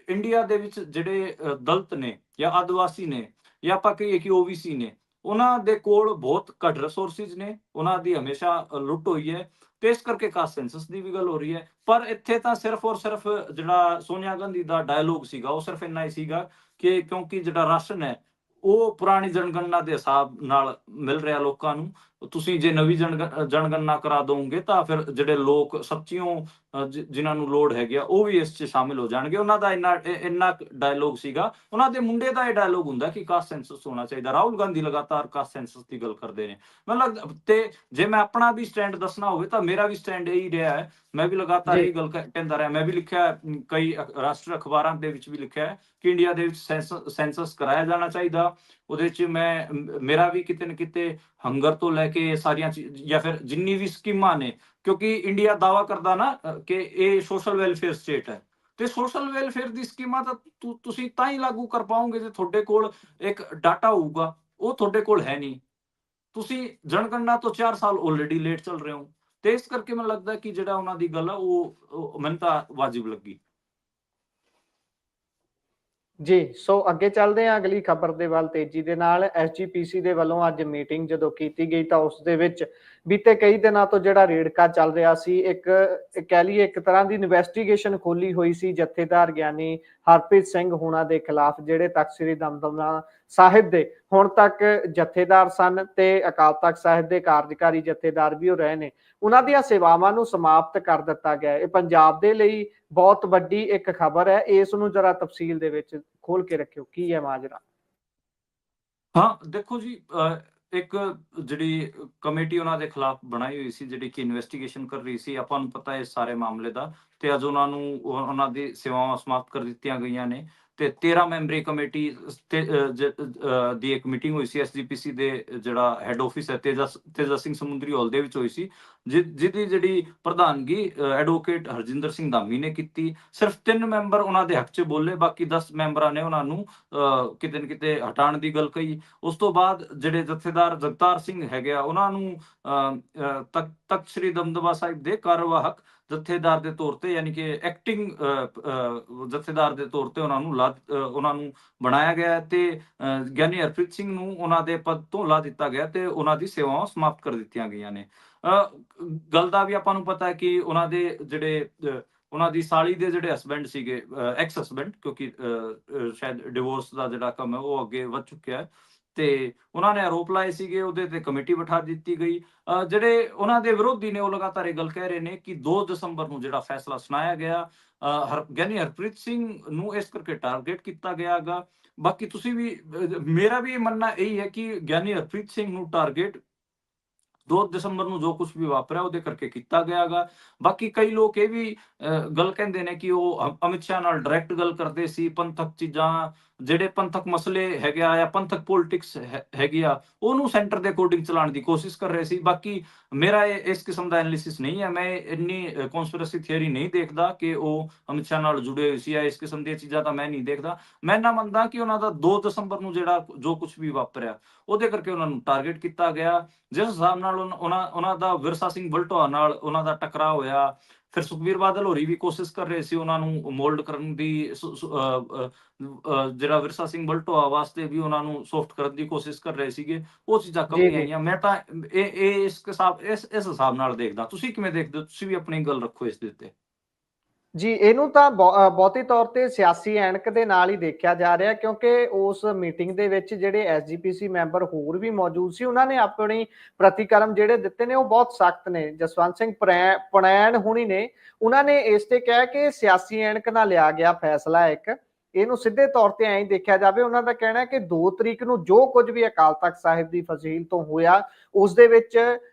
ਇੰਡੀਆ ਦੇ ਵਿੱਚ ਜਿਹੜੇ ਦਲਿਤ ਨੇ ਜਾਂ ਆਦੀਵਾਸੀ ਨੇ, ਜਾਂ ਆਪਾਂ ਕਹੀਏ ਕਿ ਓਬੀਸੀ ਨੇ, ਉਹਨਾਂ ਦੇ ਕੋਲ ਬਹੁਤ ਘੱਟ ਰਿਸੋਰਸਿਸ ਨੇ, ਉਹਨਾਂ ਦੀ ਹਮੇਸ਼ਾ ਲੁੱਟ ਹੋਈ ਹੈ। ਤੇ ਇਸ ਕਰਕੇ ਕਾਸਟ ਸੈਂਸਸ ਦੀ ਵੀ ਗੱਲ ਹੋ ਰਹੀ ਹੈ। ਪਰ ਇੱਥੇ ਤਾਂ ਸਿਰਫ ਔਰ ਸਿਰਫ ਜਿਹੜਾ ਸੋਨੀਆ ਗਾਂਧੀ ਦਾ ਡਾਇਲੋਗ ਸੀਗਾ, ਉਹ ਸਿਰਫ ਇੰਨਾ ਹੀ ਸੀਗਾ ਕਿ ਕਿਉਂਕਿ ਜਿਹੜਾ ਰਾਸ਼ਨ ਹੈ ਉਹ ਪੁਰਾਣੀ ਜਨਗਣਨਾ ਦੇ ਹਿਸਾਬ ਨਾਲ ਮਿਲ ਰਿਹਾ ਲੋਕਾਂ ਨੂੰ, ਤੁਸੀਂ ਜੇ ਨਵੀਂ ਜਨਗਣਨਾ ਕਰਾ ਦੋਗੇ ਤਾਂ ਫਿਰ ਜਿਹੜੇ ਲੋਕ ਸੱਚੀਓ ਜਿਨ੍ਹਾਂ ਨੂੰ ਲੋੜ ਹੈਗੀ ਆ ਉਹ ਵੀ ਇਸ 'ਚ ਸ਼ਾਮਿਲ ਹੋ ਜਾਣਗੇ। ਉਹਨਾਂ ਦਾ ਇੰਨਾ ਡਾਇਲੋਗ ਸੀਗਾ। ਉਹਨਾਂ ਦੇ ਮੁੰਡੇ ਦਾ ਇਹ ਡਾਇਲੋਗ ਹੁੰਦਾ ਕਿ ਕਾਸਟ ਸੈਂਸਸ ਹੋਣਾ ਚਾਹੀਦਾ। ਰਾਹੁਲ ਗਾਂਧੀ ਲਗਾਤਾਰ ਕਾਸਟ ਸੈਂਸਸ ਦੀ ਗੱਲ ਕਰਦੇ ਨੇ। ਮੈਨੂੰ ਲੱਗਦਾ, ਤੇ ਜੇ ਮੈਂ ਆਪਣਾ ਵੀ ਸਟੈਂਡ ਦੱਸਣਾ ਹੋਵੇ ਤਾਂ ਮੇਰਾ ਵੀ ਸਟੈਂਡ ਇਹੀ ਰਿਹਾ ਹੈ। ਮੈਂ ਵੀ ਲਗਾਤਾਰ ਜੀ, ਇਹ ਗੱਲ ਕਹਿੰਦਾ ਰਿਹਾ। ਮੈਂ ਵੀ ਲਿਖਿਆ, ਕਈ ਰਾਸ਼ਟਰੀ ਅਖਬਾਰਾਂ ਦੇ ਵਿੱਚ ਵੀ ਲਿਖਿਆ ਹੈ ਕਿ ਇੰਡੀਆ ਦੇ ਵਿੱਚ ਸੈਂਸਸ ਕਰਾਇਆ ਜਾਣਾ ਚਾਹੀਦਾ। ਉਹਦੇ 'ਚ ਮੇਰਾ ਵੀ ਕਿਤੇ ਨਾ ਕਿਤੇ ਹੰਗਰ ਤੋਂ ਲੈ ਕੇ ਸਾਰੀਆਂ ਜਾਂ ਫਿਰ ਜਿੰਨੀ ਵੀ ਸਕੀਮਾਂ ਨੇ, ਕਿਉਂਕਿ ਇੰਡੀਆ ਦਾਵਾ ਕਰਦਾ ਨਾ ਕਿ ਇਹ ਸੋਸ਼ਲ ਵੈਲਫੇਅਰ ਸਟੇਟ ਹੈ, ਤੇ ਸੋਸ਼ਲ ਵੈਲਫੇਅਰ ਦੀ ਸਕੀਮਾਂ ਤਾਂ ਤੁਸੀਂ ਤਾਂ ਹੀ ਲਾਗੂ ਕਰ ਪਾਓਗੇ ਜੇ ਤੁਹਾਡੇ ਕੋਲ ਇੱਕ ਡਾਟਾ ਹੋਊਗਾ। ਉਹ ਤੁਹਾਡੇ ਕੋਲ ਹੈ ਨਹੀਂ। ਤੁਸੀਂ ਜਨਗਣਨਾ ਤੋਂ 4 ਸਾਲ ਆਲਰੇਡੀ ਲੇਟ ਚੱਲ ਰਹੇ ਹੋ। ਤੇ ਇਸ ਕਰਕੇ ਮੈਨੂੰ ਲੱਗਦਾ ਕਿ ਜਿਹੜਾ ਉਹਨਾਂ ਦੀ ਗੱਲ ਆ ਉਹ ਮੈਨੂੰ ਤਾਂ ਵਾਜਿਬ ਲੱਗੀ। ਜੀ, ਸੋ ਅੱਗੇ ਚੱਲਦੇ ਹਾਂ ਅਗਲੀ ਖਬਰ ਦੇ ਵੱਲ ਤੇਜ਼ੀ ਦੇ ਨਾਲ। ਐਸਜੀਪੀਸੀ ਦੇ ਵੱਲੋਂ ਅੱਜ ਮੀਟਿੰਗ ਜਦੋਂ ਕੀਤੀ ਗਈ ਤਾਂ ਉਸ ਦੇ ਵਿੱਚ ਬੀਤੇ ਕਈ ਦਿਨਾਂ ਤੋਂ ਜਿਹੜਾ ਰੇੜਕਾ ਚੱਲ ਰਿਹਾ ਸੀ, ਇੱਕ ਕਹਿ ਲਈਏ ਇੱਕ ਤਰ੍ਹਾਂ ਦੀ ਇਨਵੈਸਟੀਗੇਸ਼ਨ ਖੋਲੀ ਹੋਈ ਸੀ ਜਥੇਦਾਰ ਗਿਆਨੀ ਹਰਪ੍ਰੀਤ ਸਿੰਘ ਹੋਣਾ ਦੇ ਖਿਲਾਫ, ਜਿਹੜੇ ਤਖਤ ਸ੍ਰੀ ਦਮਦਮਾ ਸਾਹਿਬ ਦੇ ਹੁਣ ਤੱਕ ਜਥੇਦਾਰ ਸਨ ਤੇ ਅਕਾਲ ਤਖਤ ਸਾਹਿਬ ਦੇ ਕਾਰਜਕਾਰੀ ਜਥੇਦਾਰ ਵੀ ਉਹ ਰਹੇ ਨੇ। ਉਹਨਾਂ ਦੀਆਂ ਸੇਵਾਵਾਂ ਨੂੰ ਸਮਾਪਤ ਕਰ ਦਿੱਤਾ ਗਿਆ। ਇਹ ਪੰਜਾਬ ਦੇ ਲਈ ਬਹੁਤ ਵੱਡੀ ਇੱਕ ਖਬਰ ਹੈ। ਇਸ ਨੂੰ ਜਰਾ ਤਫਸੀਲ ਦੇ ਵਿੱਚ ਖੋਲ ਕੇ ਰੱਖਿਓ, ਕੀ ਹੈ ਮਾਜਰਾ? ਹਾਂ, ਦੇਖੋ ਜੀ, ਇੱਕ ਜਿਹੜੀ ਕਮੇਟੀ ਉਹਨਾਂ ਦੇ ਖਿਲਾਫ ਬਣਾਈ ਹੋਈ ਸੀ, ਜਿਹੜੀ ਕਿ ਇਨਵੈਸਟੀਗੇਸ਼ਨ ਕਰ ਰਹੀ ਸੀ। ਆਪਾਂ ਨੂੰ ਪਤਾ ਇਸ ਸਾਰੇ ਮਾਮਲੇ ਦਾ, ਤੇ ਅੱਜ ਉਹਨਾਂ ਨੂੰ ਉਹਨਾਂ ਦੀ ਸੇਵਾਵਾਂ ਸਮਾਪਤ ਕਰ ਦਿੱਤੀਆਂ ਗਈਆਂ ਨੇ। ਤੇ 13 ਮੈਂਬਰੀ ਕਮੇਟੀ ਦੀ ਇੱਕ ਮੀਟਿੰਗ ਹੋਈ ਸੀ ਐਸਜੀਪੀਸੀ ਦੇ ਜਿਹੜਾ ਹੈੱਡ ਆਫਿਸ ਹੈ ਤੇਜਾ ਸਿੰਘ ਸਮੁੰਦਰੀ ਹਾਲ ਦੇ ਵਿੱਚ ਹੋਈ ਸੀ, ਜਿਹਦੀ ਜਿਹੜੀ ਪ੍ਰਧਾਨਗੀ ਐਡਵੋਕੇਟ ਹਰਜਿੰਦਰ ਸਿੰਘ ਧਾਮੀ ਨੇ ਕੀਤੀ। ਸਿਰਫ 3 ਮੈਂਬਰ ਉਹਨਾਂ ਦੇ ਹੱਕ 'ਚ ਬੋਲੇ, ਬਾਕੀ 10 ਮੈਂਬਰਾਂ ਨੇ ਉਹਨਾਂ ਨੂੰ ਕਿਤੇ ਨਾ ਕਿਤੇ ਹਟਾਉਣ ਦੀ ਗੱਲ ਕਹੀ। ਉਸ ਤੋਂ ਬਾਅਦ ਜਿਹੜੇ ਜਥੇਦਾਰ ਜਗਤਾਰ ਸਿੰਘ ਹੈਗੇ ਆ, ਉਹਨਾਂ ਨੂੰ ਤਖਤ ਸ੍ਰੀ ਦਮਦਮਾ ਸਾਹਿਬ ਦੇ ਕਾਰਵਾਹਕ ਜਥੇਦਾਰ ਦੇ ਤੌਰ ਤੇ, ਯਾਨੀ ਕਿ ਐਕਟਿੰਗ ਜਥੇਦਾਰ ਦੇ ਤੌਰ ਤੇ ਉਹਨਾਂ ਨੂੰ ਬਣਾਇਆ ਗਿਆ ਤੇ ਗਿਆਨੀ ਹਰਪ੍ਰੀਤ ਸਿੰਘ ਨੂੰ ਉਹਨਾਂ ਦੇ ਪਦ ਤੋਂ ਲਾ ਦਿੱਤਾ ਗਿਆ ਤੇ ਉਹਨਾਂ ਦੀ ਸੇਵਾਵਾਂ ਸਮਾਪਤ ਕਰ ਦਿੱਤੀਆਂ ਗਈਆਂ ਨੇ। ਗੱਲ ਦਾ ਵੀ ਆਪਾਂ ਨੂੰ ਪਤਾ ਹੈ ਕਿ ਉਹਨਾਂ ਦੇ ਜਿਹੜੇ ਉਹਨਾਂ ਦੀ ਸਾਲੀ ਦੇ ਜਿਹੜੇ ਹਸਬੈਂਡ ਸੀਗੇ, ਐਕਸ ਹਸਬੈਂਡ, ਕਿਉਂਕਿ ਸ਼ਾਇਦ ਡਿਵੋਰਸ ਦਾ ਜਿਹੜਾ ਕੰਮ ਹੈ ਉਹ ਅੱਗੇ ਵੱਧ ਚੁੱਕਿਆ ਹੈ, ਤੇ ਉਹਨਾਂ ਨੇ ਆਰੋਪ ਲਾਏ ਸੀਗੇ। ਉਹਦੇ ਤੇ ਕਮੇਟੀ ਬਿਠਾ ਦਿੱਤੀ ਗਈ। ਜਿਹੜੇ ਉਹਨਾਂ ਦੇ ਵਿਰੋਧੀ ਨੇ ਉਹ ਲਗਾਤਾਰ ਇਹ ਗੱਲ ਕਹਿ ਰਹੇ ਨੇ ਕਿ 2 ਦਸੰਬਰ ਨੂੰ ਜਿਹੜਾ ਫੈਸਲਾ ਸੁਣਾਇਆ ਗਿਆ, ਗਿਆਨੀ ਹਰਪ੍ਰੀਤ ਸਿੰਘ ਨੂੰ ਇਸ ਕਰਕੇ ਟਾਰਗੇਟ ਕੀਤਾ ਗਿਆ ਹੈਗਾ। ਬਾਕੀ ਤੁਸੀਂ ਵੀ, ਮੇਰਾ ਵੀ ਮੰਨਣਾ ਇਹੀ ਹੈ ਕਿ ਗਿਆਨੀ ਹਰਪ੍ਰੀਤ ਸਿੰਘ ਨੂੰ ਟਾਰਗੇਟ 2 ਦਸੰਬਰ ਨੂੰ ਜੋ ਕੁਝ ਵੀ ਵਾਪਰਿਆ ਉਹਦੇ ਕਰਕੇ ਕੀਤਾ ਗਿਆ ਹੈਗਾ। ਬਾਕੀ ਕਈ ਲੋਕ ਇਹ ਵੀ ਗੱਲ ਕਹਿੰਦੇ ਨੇ ਕਿ ਉਹ ਅਮਿਤ ਸ਼ਾਹ ਨਾਲ ਡਾਇਰੈਕਟ ਗੱਲ ਕਰਦੇ ਸੀ। ਪੰਥਕ ਚੀਜ਼ਾਂ, ਜਿਹੜੇ ਪੰਥਕ ਮਸਲੇ ਹੈਗੇ ਆ ਜਾਂ ਪੰਥਕ ਪੋਲਿਟਿਕਸ ਹੈਗੀ ਆ, ਉਹਨੂੰ ਸੈਂਟਰ ਦੇ ਅਕੋਰਡਿੰਗ ਚਲਾਉਣ ਦੀ ਕੋਸ਼ਿਸ਼ ਕਰ ਰਹੇ ਸੀ। ਬਾਕੀ ਮੇਰਾ ਇਸ ਕਿਸਮ ਦਾ ਐਨਾਲਿਸਿਸ ਨਹੀਂ ਹੈ। ਮੈਂ ਇੰਨੀ ਕਨਸਪੀਰੇਸੀ ਥਿਊਰੀ ਨਹੀਂ ਦੇਖਦਾ ਕਿ ਉਹ ਅਮਿਤ ਸ਼ਾਹ ਨਾਲ ਜੁੜੇ ਹੋਏ ਸੀ ਜਾਂ ਇਸ ਕਿਸਮ ਦੀਆਂ ਚੀਜ਼ਾਂ ਤਾਂ ਮੈਂ ਨਹੀਂ ਦੇਖਦਾ। ਮੈਂ ਨਾ ਮੰਨਦਾ ਕਿ ਉਹਨਾਂ ਦਾ 2 ਦਸੰਬਰ ਨੂੰ ਜਿਹੜਾ ਜੋ ਕੁਝ ਵੀ ਵਾਪਰਿਆ ਉਹਦੇ ਕਰਕੇ ਉਹਨਾਂ ਨੂੰ ਟਾਰਗੇਟ ਕੀਤਾ ਗਿਆ। ਜਿਸ ਹਿਸਾਬ ਨਾਲ ਉਹਨਾਂ ਦਾ ਵਿਰਸਾ ਸਿੰਘ ਵਲਟੋਆ ਨਾਲ ਉਹਨਾਂ ਦਾ ਟਕਰਾਅ ਹੋਇਆ, ਫਿਰ ਸੁਖਬੀਰ ਬਾਦਲ ਹੋਰੀ ਵੀ ਕੋਸ਼ਿਸ਼ ਕਰ ਰਹੇ ਸੀ ਉਹਨਾਂ ਨੂੰ ਮੋਲਡ ਕਰਨ ਦੀ, ਜਿਹੜਾ ਵਿਰਸਾ ਸਿੰਘ ਵਲਟੋਆ ਵਾਸਤੇ ਵੀ ਉਹਨਾਂ ਨੂੰ ਸੌਫਟ ਕਰਨ ਦੀ ਕੋਸ਼ਿਸ਼ ਕਰ ਰਹੇ ਸੀਗੇ। ਉਹ ਚੀਜ਼ਾਂ ਕਮ ਜੀ, ਨਹੀਂ ਜੀ, ਆਈਆਂ। ਮੈਂ ਤਾਂ ਇਸ ਹਿਸਾਬ ਨਾਲ ਦੇਖਦਾ। ਤੁਸੀਂ ਕਿਵੇਂ ਦੇਖਦੇ ਹੋ? ਤੁਸੀਂ ਵੀ ਆਪਣੀ ਗੱਲ ਰੱਖੋ ਇਸ ਦੇ ਉੱਤੇ। ਜੀ, ਇਹਨੂੰ ਤਾਂ ਬਹੁਤੀ ਤੌਰ ਤੇ ਸਿਆਸੀ ਐਨਕ ਦੇ ਨਾਲ ਹੀ ਦੇਖਿਆ ਜਾ ਰਿਹਾ, ਕਿਉਂਕਿ ਉਸ ਮੀਟਿੰਗ ਦੇ ਵਿੱਚ ਜਿਹੜੇ ਐਸਜੀਪੀਸੀ ਮੈਂਬਰ ਹੋਰ ਵੀ ਮੌਜੂਦ ਸੀ, ਉਹਨਾਂ ਨੇ ਆਪਣੀ ਪ੍ਰਤੀਕਰਮ ਜਿਹੜੇ ਦਿੱਤੇ ਨੇ ਉਹ ਬਹੁਤ ਸਖਤ ਨੇ। ਜਸਵੰਤ ਸਿੰਘ ਪਣੈਣ ਹੁਣੀ ਨੇ, ਉਹਨਾਂ ਨੇ ਇਸ ਤੇ ਕਿਹਾ ਕਿ ਸਿਆਸੀ ਐਨਕ ਨਾਲ ਲਿਆ ਗਿਆ ਫੈਸਲਾ ਇੱਕ, ਇਹਨੂੰ ਸਿੱਧੇ ਤੌਰ ਤੇ ਐਂ ਦੇਖਿਆ ਜਾਵੇ। ਉਹਨਾਂ ਦਾ ਕਹਿਣਾ ਹੈ ਕਿ 2 ਤਰੀਕ ਨੂੰ ਜੋ ਕੁਝ ਵੀ ਅਕਾਲ ਤਖਤ ਸਾਹਿਬ ਦੀ ਫਸੀਲ ਤੋਂ ਹੋਇਆ, ਉਸ ਦੇ ਵਿੱਚ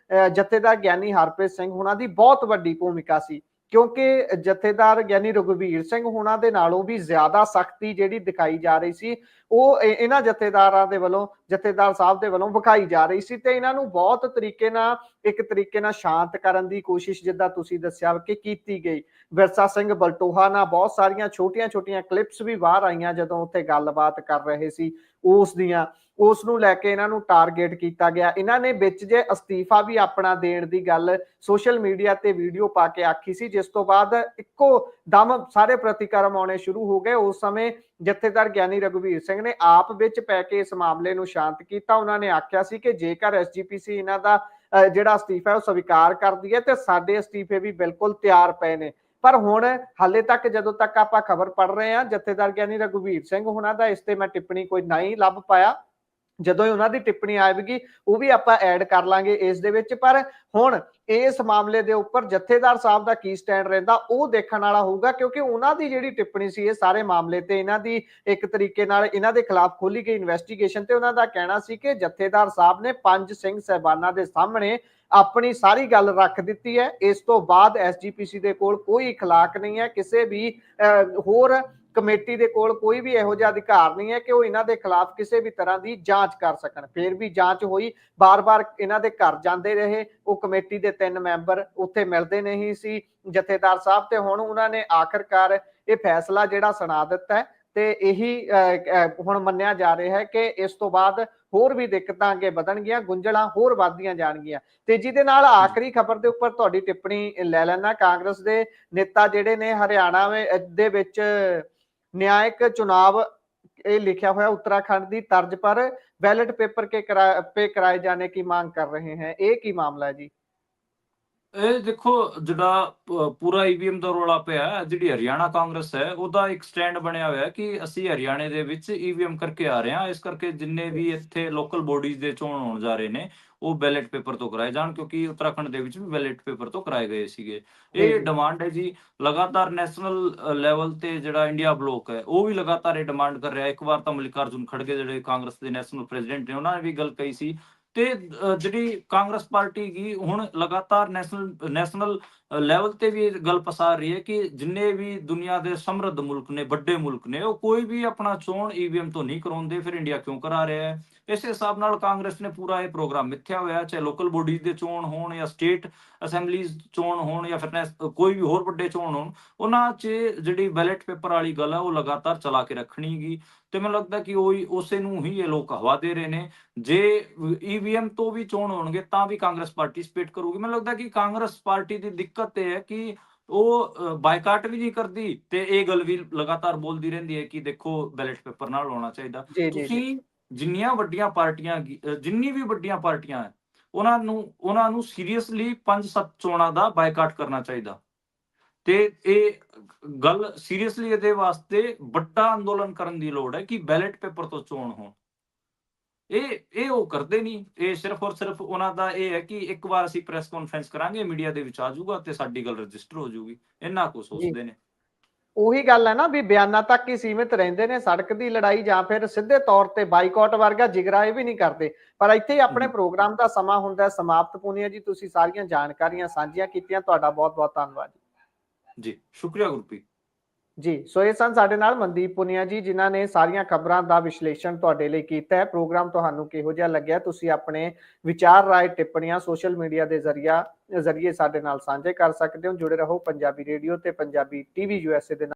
ਜਥੇਦਾਰ ਗਿਆਨੀ ਹਰਪ੍ਰੀਤ ਸਿੰਘ ਹੁਣਾਂ ਦੀ ਬਹੁਤ ਵੱਡੀ ਭੂਮਿਕਾ ਸੀ। ਕਿਉਂਕਿ ਜਥੇਦਾਰ ਗਿਆਨੀ ਰਘੁਵੀਰ ਸਿੰਘ ਹੋਣਾ ਦੇ ਨਾਲੋਂ ਵੀ ਜ਼ਿਆਦਾ ਸਖਤੀ ਜਿਹੜੀ ਦਿਖਾਈ ਜਾ ਰਹੀ ਸੀ ਉਹ ਇਹਨਾਂ ਜਥੇਦਾਰਾਂ ਦੇ ਵੱਲੋਂ, ਜਥੇਦਾਰ ਸਾਹਿਬ ਦੇ ਵੱਲੋਂ ਵਿਖਾਈ ਜਾ ਰਹੀ ਸੀ ਤੇ ਇਹਨਾਂ ਨੂੰ ਬਹੁਤ ਤਰੀਕੇ ਨਾਲ, ਇੱਕ ਤਰੀਕੇ ਨਾਲ ਸ਼ਾਂਤ ਕਰਨ ਦੀ ਕੋਸ਼ਿਸ਼ ਜਿੱਦਾਂ ਤੁਸੀਂ ਦੱਸਿਆ ਕਿ ਕੀਤੀ ਗਈ। ਵਿਰਸਾ ਸਿੰਘ ਬਲਟੋਹਾ ਨਾਲ ਬਹੁਤ ਸਾਰੀਆਂ ਛੋਟੀਆਂ ਛੋਟੀਆਂ ਕਲਿੱਪਸ ਵੀ ਬਾਹਰ ਆਈਆਂ ਜਦੋਂ ਉੱਥੇ ਗੱਲਬਾਤ ਕਰ ਰਹੇ ਸੀ ਉਸ ਦੀਆਂ, ਉਸ ਨੂੰ ਲੈ ਕੇ ਇਹਨਾਂ ਨੂੰ ਟਾਰਗੇਟ ਕੀਤਾ ਗਿਆ। ਇਹਨਾਂ ਨੇ ਵਿੱਚ ਜੇ ਅਸਤੀਫਾ ਵੀ ਆਪਣਾ ਦੇਣ ਦੀ ਗੱਲ ਸੋਸ਼ਲ ਮੀਡੀਆ ਤੇ ਵੀਡੀਓ ਪਾ ਕੇ ਆਖੀ ਸੀ, ਜਿਸ ਤੋਂ ਬਾਅਦ ਇੱਕੋ ਦਮ ਸਾਰੇ ਪ੍ਰਤੀਕਰਮ ਆਉਣੇ ਸ਼ੁਰੂ ਹੋ ਗਏ। ਉਸ ਸਮੇਂ ਜਥੇਦਾਰ ਗਿਆਨੀ ਰਘੁਵੀਰ ਸਿੰਘ ਨੇ ਆਪ ਵਿੱਚ ਪੈ ਕੇ ਇਸ ਮਾਮਲੇ ਨੂੰ ਸ਼ਾਂਤ ਕੀਤਾ। ਉਹਨਾਂ ਨੇ ਆਖਿਆ ਸੀ ਕਿ ਜੇਕਰ ਐਸਜੀਪੀਸੀ ਇਹਨਾਂ ਦਾ ਜਿਹੜਾ ਅਸਤੀਫਾ ਹੈ ਉਹ ਸਵੀਕਾਰ ਕਰਦੀ ਹੈ ਤੇ ਸਾਡੇ ਅਸਤੀਫੇ ਵੀ ਬਿਲਕੁਲ ਤਿਆਰ ਪਏ ਨੇ। ਪਰ ਹੁਣ ਹਾਲੇ ਤੱਕ ਜਦੋਂ ਤੱਕ ਆਪਾਂ ਖਬਰ ਪੜ੍ਹ ਰਹੇ ਹਾਂ, ਜਥੇਦਾਰ ਗਿਆਨੀ ਰਘੁਵੀਰ ਸਿੰਘ ਹੋਣਾ ਦਾ ਇਸ ਤੇ ਮੈਂ ਟਿੱਪਣੀ ਕੋਈ ਨਹੀਂ ਲੱਭ ਪਾਇਆ। ਜਦੋਂ ਉਹਨਾਂ ਦੀ ਟਿੱਪਣੀ ਆਵੇਗੀ ਉਹ ਵੀ ਆਪਾਂ ਐਡ ਕਰ ਲਾਂਗੇ ਇਸ ਦੇ ਵਿੱਚ। ਪਰ ਹੁਣ ਇਸ ਮਾਮਲੇ ਦੇ ਉੱਪਰ ਜਥੇਦਾਰ ਸਾਹਿਬ ਦਾ ਕੀ ਸਟੈਂਡ ਰਹਿੰਦਾ ਉਹ ਦੇਖਣ ਵਾਲਾ ਹੋਊਗਾ, ਕਿਉਂਕਿ ਉਹਨਾਂ ਦੀ ਜਿਹੜੀ ਟਿੱਪਣੀ ਸੀ ਇਹ ਸਾਰੇ ਮਾਮਲੇ ਤੇ, ਇਹਨਾਂ ਦੀ ਇੱਕ ਤਰੀਕੇ ਨਾਲ ਇਹਨਾਂ ਦੇ ਖਿਲਾਫ ਖੋਲੀ ਗਈ ਇਨਵੈਸਟੀਗੇਸ਼ਨ ਤੇ ਉਹਨਾਂ ਦਾ ਕਹਿਣਾ ਸੀ ਕਿ ਜਥੇਦਾਰ ਸਾਹਿਬ ਨੇ 5 ਸਿੰਘ ਸਾਹਿਬਾਨਾਂ ਦੇ ਸਾਹਮਣੇ ਆਪਣੀ ਸਾਰੀ ਗੱਲ ਰੱਖ ਦਿੱਤੀ ਹੈ। ਇਸ ਤੋਂ ਬਾਅਦ ਐਸਜੀਪੀਸੀ ਦੇ ਕੋਲ ਕੋਈ ਇਖਲਾਕ ਨਹੀਂ ਹੈ, ਕਿਸੇ ਵੀ ਹੋਰ ਕਮੇਟੀ ਦੇ ਕੋਲ ਕੋਈ ਵੀ ਇਹੋ ਜਿਹਾ ਅਧਿਕਾਰ ਨਹੀਂ ਹੈ ਕਿ ਉਹ ਇਹਨਾਂ ਦੇ ਖਿਲਾਫ ਕਿਸੇ ਵੀ ਤਰ੍ਹਾਂ ਦੀ ਜਾਂਚ ਕਰ ਸਕਣ। ਫਿਰ ਵੀ ਜਾਂਚ ਹੋਈ, ਬਾਰ-ਬਾਰ ਇਹਨਾਂ ਦੇ ਘਰ ਜਾਂਦੇ ਰਹੇ ਉਹ ਕਮੇਟੀ ਦੇ 3 ਮੈਂਬਰ, ਉੱਥੇ ਮਿਲਦੇ ਨਹੀਂ ਸੀ ਜਥੇਦਾਰ ਸਾਹਿਬ ਤੇ ਹੁਣ ਉਹਨਾਂ ਨੇ ਆਖਰਕਾਰ ਇਹ ਫੈਸਲਾ ਜਿਹੜਾ ਸੁਣਾ ਦਿੱਤਾ ਹੈ ਤੇ ਇਹੀ ਹੁਣ ਮੰਨਿਆ ਜਾ ਰਿਹਾ ਹੈ ਕਿ ਇਸ ਤੋਂ ਬਾਅਦ ਹੋਰ ਵੀ ਦਿੱਕਤਾਂ ਅੱਗੇ ਵਧਣਗੀਆਂ, ਗੁੰਝਲਾਂ ਹੋਰ ਵੱਧਦੀਆਂ ਜਾਣਗੀਆਂ। ਤੇਜ਼ੀ ਦੇ ਨਾਲ ਆਖਰੀ ਖਬਰ ਦੇ ਉੱਪਰ ਤੁਹਾਡੀ ਟਿੱਪਣੀ ਲੈ ਲੈਣਾ। ਕਾਂਗਰਸ ਦੇ ਨੇਤਾ ਜਿਹੜੇ ਨੇ ਹਰਿਆਣਾ ਦੇ ਵਿੱਚ ਨਿਆਇਕ ਚੁਣਾਵ ਇਹ ਲਿਖਿਆ ਹੋਇਆ उत्तराखंड ਦੀ तर्ज पर बैलेट पेपर के पे कराए जाने की मांग कर रहे हैं, ਇਹ ਕੀ ਮਾਮਲਾ ਹੈ ਜੀ? ਇਹ ਦੇਖੋ ਜਿਹੜਾ ਪੂਰਾ ਈਵੀਐਮ ਦਾ ਰੌਲਾ ਪਿਆ, ਜਿਹੜੀ ਹਰਿਆਣਾ ਕਾਂਗਰਸ ਹੈ ਉਹਦਾ ਇੱਕ ਸਟੈਂਡ ਬਣਿਆ ਹੋਇਆ ਕਿ ਅਸੀਂ ਹਰਿਆਣੇ ਦੇ ਵਿੱਚ ਈਵੀਐਮ ਕਰਕੇ ਆ ਰਹੇ ਹਾਂ, ਇਸ ਕਰਕੇ ਜਿੰਨੇ ਵੀ ਇੱਥੇ ਲੋਕਲ ਬੋਡੀਜ਼ ਦੇ ਚੋਣ ਹੋਣ ਜਾ ਰਹੇ ਨੇ ਉਹ ਬੈਲਟ ਪੇਪਰ ਤੋਂ ਕਰਾਏ ਜਾਣ, ਕਿਉਂਕਿ ਉੱਤਰਾਖੰਡ ਦੇ ਵਿੱਚ ਵੀ ਬੈਲਟ ਪੇਪਰ ਤੋਂ ਕਰਾਏ ਗਏ ਸੀਗੇ। ਇਹ ਡਿਮਾਂਡ ਹੈ ਜੀ ਲਗਾਤਾਰ ਨੈਸ਼ਨਲ ਲੈਵਲ ਤੇ ਜਿਹੜਾ ਇੰਡੀਆ ਬਲੋਕ ਹੈ ਉਹ ਵੀ ਲਗਾਤਾਰ ਇਹ ਡਿਮਾਂਡ ਕਰ ਰਿਹਾ। ਇੱਕ ਵਾਰ ਤਾਂ ਮਲਿਕਾਰਜੁਨ ਖੜਗੇ ਜਿਹੜੇ ਕਾਂਗਰਸ ਦੇ ਨੈਸ਼ਨਲ ਪ੍ਰੈਜ਼ੀਡੈਂਟ ਨੇ ਉਹਨਾਂ ਨੇ ਵੀ ਗੱਲ ਕਹੀ ਸੀ ਤੇ ਜਿਹੜੀ ਕਾਂਗਰਸ ਪਾਰਟੀ ਕੀ ਹੁਣ ਲਗਾਤਾਰ ਨੈਸ਼ਨਲ ਲੈਵਲ ਤੇ ਵੀ ਇਹ ਗੱਲ ਪਸਾਰ ਰਹੀ ਹੈ ਕਿ ਜਿੰਨੇ ਵੀ ਦੁਨੀਆ ਦੇ ਸਮਰੱਧ ਮੁਲਕ ਨੇ, ਵੱਡੇ ਮੁਲਕ ਨੇ, ਉਹ ਕੋਈ ਵੀ ਆਪਣਾ ਚੋਣ ਈਵੀਐਮ ਤੋਂ ਨਹੀਂ ਕਰਾਉਂਦੇ, ਫਿਰ ਇੰਡੀਆ ਕਿਉਂ ਕਰਾ ਰਿਹਾ ਹੈ? ਇਸ ਹਿਸਾਬ ਨਾਲ ਕਾਂਗਰਸ ਨੇ ਪੂਰਾ ਇਹ ਪ੍ਰੋਗਰਾਮ ਮਿੱਥਿਆ ਹੋਇਆ, ਚਾਹੇ ਲੋਕਲ ਬੋਡੀਜ਼ ਦੇ ਚੋਣ ਹੋਣ ਜਾਂ ਸਟੇਟ ਅਸੈਂਬਲੀਜ਼ ਚੋਣ ਹੋਣ ਜਾਂ ਫਿਰ ਕੋਈ ਵੀ ਹੋਰ ਵੱਡੇ ਚੋਣ ਹੋਣ, ਉਹਨਾਂ 'ਚ ਜਿਹੜੀ ਬੈਲਟ ਪੇਪਰ ਵਾਲੀ ਗੱਲ ਹੈ ਉਹ ਲਗਾਤਾਰ ਚਲਾ ਕੇ ਰੱਖਣੀਗੀ। ਤੇ ਮੈਨੂੰ ਲੱਗਦਾ ਕਿ ਉਹੀ ਉਸੇ ਨੂੰ ਹੀ ਇਹ ਲੋਕ ਹਵਾ ਦੇ ਰਹੇ ਨੇ। ਜੇ ਈਵੀਐਮ ਤੋਂ ਵੀ ਚੋਣ ਹੋਣਗੇ ਤਾਂ ਵੀ ਕਾਂਗਰਸ ਪਾਰਟਿਸਿਪੇਟ ਕਰੂਗੀ। ਮੈਨੂੰ ਲੱਗਦਾ ਕਿ ਕਾਂਗਰਸ ਪਾਰਟੀ ਦੀ ਦਿੱਕਤ ਇਹ ਹੈ ਕਿ ਉਹ ਬਾਈਕਾਟ ਵੀ ਨਹੀਂ ਕਰਦੀ ਤੇ ਇਹ ਗੱਲ ਵੀ ਲਗਾਤਾਰ ਬੋਲਦੀ ਰਹਿੰਦੀ ਹੈ ਕਿ ਦੇਖੋ ਬੈਲਟ ਪੇਪਰ ਨਾਲ ਹੋਣਾ ਚਾਹੀਦਾ। ਤੁਸੀਂ ਜਿੰਨੀਆਂ ਵੱਡੀਆਂ ਪਾਰਟੀਆਂ, ਜਿੰਨੀ ਵੀ ਵੱਡੀਆਂ ਪਾਰਟੀਆਂ ਹੈ ਉਹਨਾਂ ਨੂੰ ਸੀਰੀਅਸਲੀ 5-7 ਚੋਣਾਂ ਦਾ ਬਾਈਕਾਟ ਕਰਨਾ ਚਾਹੀਦਾ ਤੇ ਇਹ ਗੱਲ ਸੀਰੀਅਸਲੀ ਇਹਦੇ ਵਾਸਤੇ ਵੱਡਾ ਅੰਦੋਲਨ ਕਰਨ ਦੀ ਲੋੜ ਹੈ ਕਿ ਬੈਲਟ ਪੇਪਰ ਤੋਂ ਚੋਣ ਹੋਣ। ਇਹ ਉਹ ਕਰਦੇ ਨਹੀਂ। ਇਹ ਸਿਰਫ ਔਰ ਸਿਰਫ ਉਹਨਾਂ ਦਾ ਇਹ ਹੈ ਕਿ ਇੱਕ ਵਾਰ ਅਸੀਂ ਪ੍ਰੈਸ ਕਾਨਫਰੰਸ ਕਰਾਂਗੇ, ਮੀਡੀਆ ਦੇ ਵਿੱਚ ਆ ਜਾਊਗਾ ਤੇ ਸਾਡੀ ਗੱਲ ਰਜਿਸਟਰ ਹੋ ਜਾਊਗੀ, ਇੰਨਾ ਕੁ ਸੋਚਦੇ ਨੇ। ਉਹੀ ਗੱਲ ਹੈ ਨਾ ਵੀ ਬਿਆਨਾਂ ਤੱਕ ਹੀ ਸੀਮਿਤ ਰਹਿੰਦੇ ਨੇ, ਸੜਕ ਦੀ ਲੜਾਈ ਜਾਂ ਫਿਰ ਸਿੱਧੇ ਤੌਰ ਤੇ ਬਾਈਕਾਟ ਵਰਗਾ ਜਿਗਰਾ ਇਹ ਵੀ ਨਹੀਂ ਕਰਦੇ। ਪਰ ਇੱਥੇ ਹੀ ਆਪਣੇ ਪ੍ਰੋਗਰਾਮ ਦਾ ਸਮਾਂ ਹੁੰਦਾ ਸਮਾਪਤ। ਪੂਨੀਆ ਜੀ, ਤੁਸੀਂ ਸਾਰੀਆਂ ਜਾਣਕਾਰੀਆਂ ਸਾਂਝੀਆਂ ਕੀਤੀਆਂ, ਤੁਹਾਡਾ ਬਹੁਤ ਬਹੁਤ ਧੰਨਵਾਦ ਜੀ। ਸ਼ੁਕਰੀਆ ਗੁਰਪ੍ਰੀਤ ਜੀ। ਸੋ ਇਹ ਸਨ ਸਾਡੇ ਨਾਲ ਮਨਦੀਪ ਪੁਨੀਆ ਜੀ, ਜਿਨ੍ਹਾਂ ਨੇ ਸਾਰੀਆਂ ਖਬਰਾਂ ਦਾ ਵਿਸ਼ਲੇਸ਼ਣ ਤੁਹਾਡੇ ਲਈ ਕੀਤਾ ਹੈ। ਪ੍ਰੋਗਰਾਮ ਤੁਹਾਨੂੰ ਕਿਹੋ ਜਿਹਾ ਲੱਗਿਆ? ਤੁਸੀਂ ਆਪਣੇ ਵਿਚਾਰ, ਰਾਏ, ਟਿੱਪਣੀਆਂ ਸੋਸ਼ਲ ਮੀਡੀਆ ਦੇ ਜ਼ਰੀਏ ਸਾਡੇ ਨਾਲ ਸਾਂਝੇ ਕਰ ਸਕਦੇ ਹੋ। ਜੁੜੇ ਰਹੋ ਪੰਜਾਬੀ ਰੇਡੀਓ ਤੇ ਪੰਜਾਬੀ ਟੀਵੀ USA ਦੇ ਨਾਲ।